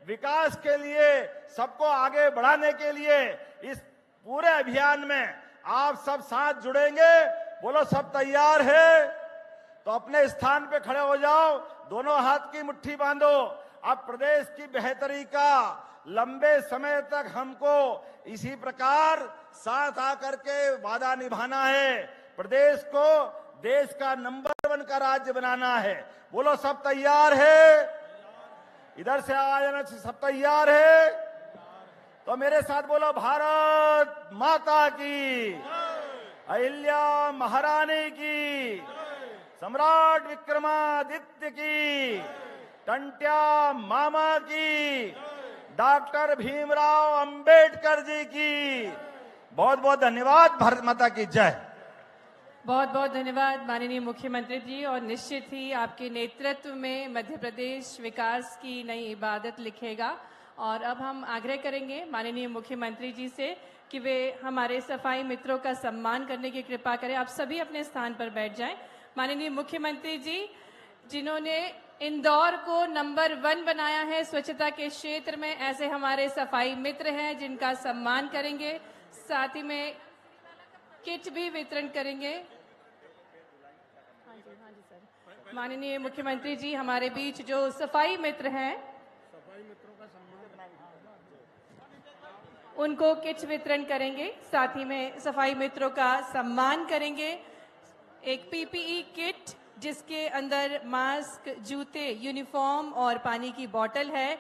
विकास के लिए, सबको आगे बढ़ाने के लिए इस पूरे अभियान में आप सब साथ जुड़ेंगे। बोलो सब तैयार है? तो अपने स्थान पे खड़े हो जाओ, दोनों हाथ की मुट्ठी बांधो। अब प्रदेश की बेहतरी का लंबे समय तक हमको इसी प्रकार साथ आकर के वादा निभाना है। प्रदेश को देश का नंबर 1 का राज्य बनाना है। बोलो सब तैयार है? इधर से आ जाना, सब तैयार है? तो मेरे साथ बोलो भारत माता की, अहिल्या महारानी की, सम्राट विक्रमादित्य की, टंट्या मामा की, डॉक्टर भीमराव अंबेडकर जी की। बहुत बहुत धन्यवाद। भारत माता की जय। बहुत बहुत धन्यवाद माननीय मुख्यमंत्री जी। और निश्चित ही आपके नेतृत्व में मध्य प्रदेश विकास की नई इबादत लिखेगा। और अब हम आग्रह करेंगे माननीय मुख्यमंत्री जी से कि वे हमारे सफाई मित्रों का सम्मान करने की कृपा करें। आप सभी अपने स्थान पर बैठ जाएं। माननीय मुख्यमंत्री जी, जिन्होंने इंदौर को नंबर 1 बनाया है स्वच्छता के क्षेत्र में, ऐसे हमारे सफाई मित्र हैं जिनका सम्मान करेंगे। साथ ही में किट भी वितरण करेंगे। हाँ जी सर। माननीय मुख्यमंत्री जी, हमारे बीच जो सफाई मित्र हैं, सफाई मित्रों का सम्मान उनको किट वितरण करेंगे। साथ ही में सफाई मित्रों का सम्मान करेंगे। एक पीपीई किट जिसके अंदर मास्क, जूते, यूनिफॉर्म और पानी की बोतल है।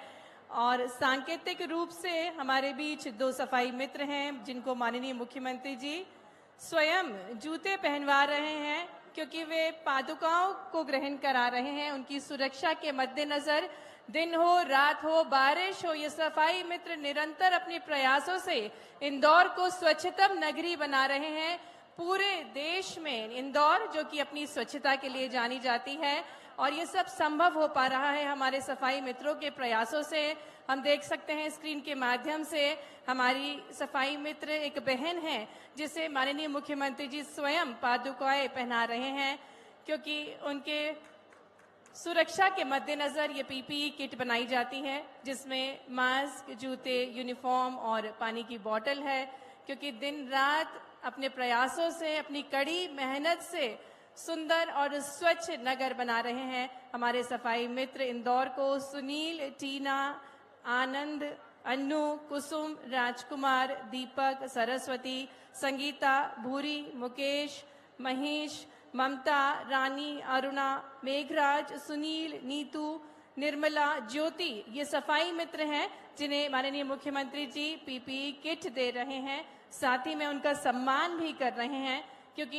और सांकेतिक रूप से हमारे बीच दो सफाई मित्र हैं जिनको माननीय मुख्यमंत्री जी स्वयं जूते पहनवा रहे हैं, क्योंकि वे पादुकाओं को ग्रहण करा रहे हैं। उनकी सुरक्षा के मद्देनजर दिन हो, रात हो, बारिश हो, ये सफाई मित्र निरंतर अपने प्रयासों से इंदौर को स्वच्छतम नगरी बना रहे हैं। पूरे देश में इंदौर, जो कि अपनी स्वच्छता के लिए जानी जाती है, और ये सब संभव हो पा रहा है हमारे सफाई मित्रों के प्रयासों से। हम देख सकते हैं स्क्रीन के माध्यम से हमारी सफाई मित्र एक बहन है जिसे माननीय मुख्यमंत्री जी स्वयं पादुकाएं पहना रहे हैं, क्योंकि उनके सुरक्षा के मद्देनजर ये पीपीई किट बनाई जाती है जिसमें मास्क, जूते, यूनिफॉर्म और पानी की बोतल है। क्योंकि दिन रात अपने प्रयासों से, अपनी कड़ी मेहनत से सुंदर और स्वच्छ नगर बना रहे हैं हमारे सफाई मित्र इंदौर को। सुनील, टीना, आनंद, अन्नू, कुसुम, राजकुमार, दीपक, सरस्वती, संगीता, भूरी, मुकेश, महेश, ममता, रानी, अरुणा, मेघराज, सुनील, नीतू, निर्मला, ज्योति, ये सफाई मित्र हैं जिन्हें माननीय मुख्यमंत्री जी पीपीई किट दे रहे हैं। साथ ही में उनका सम्मान भी कर रहे हैं, क्योंकि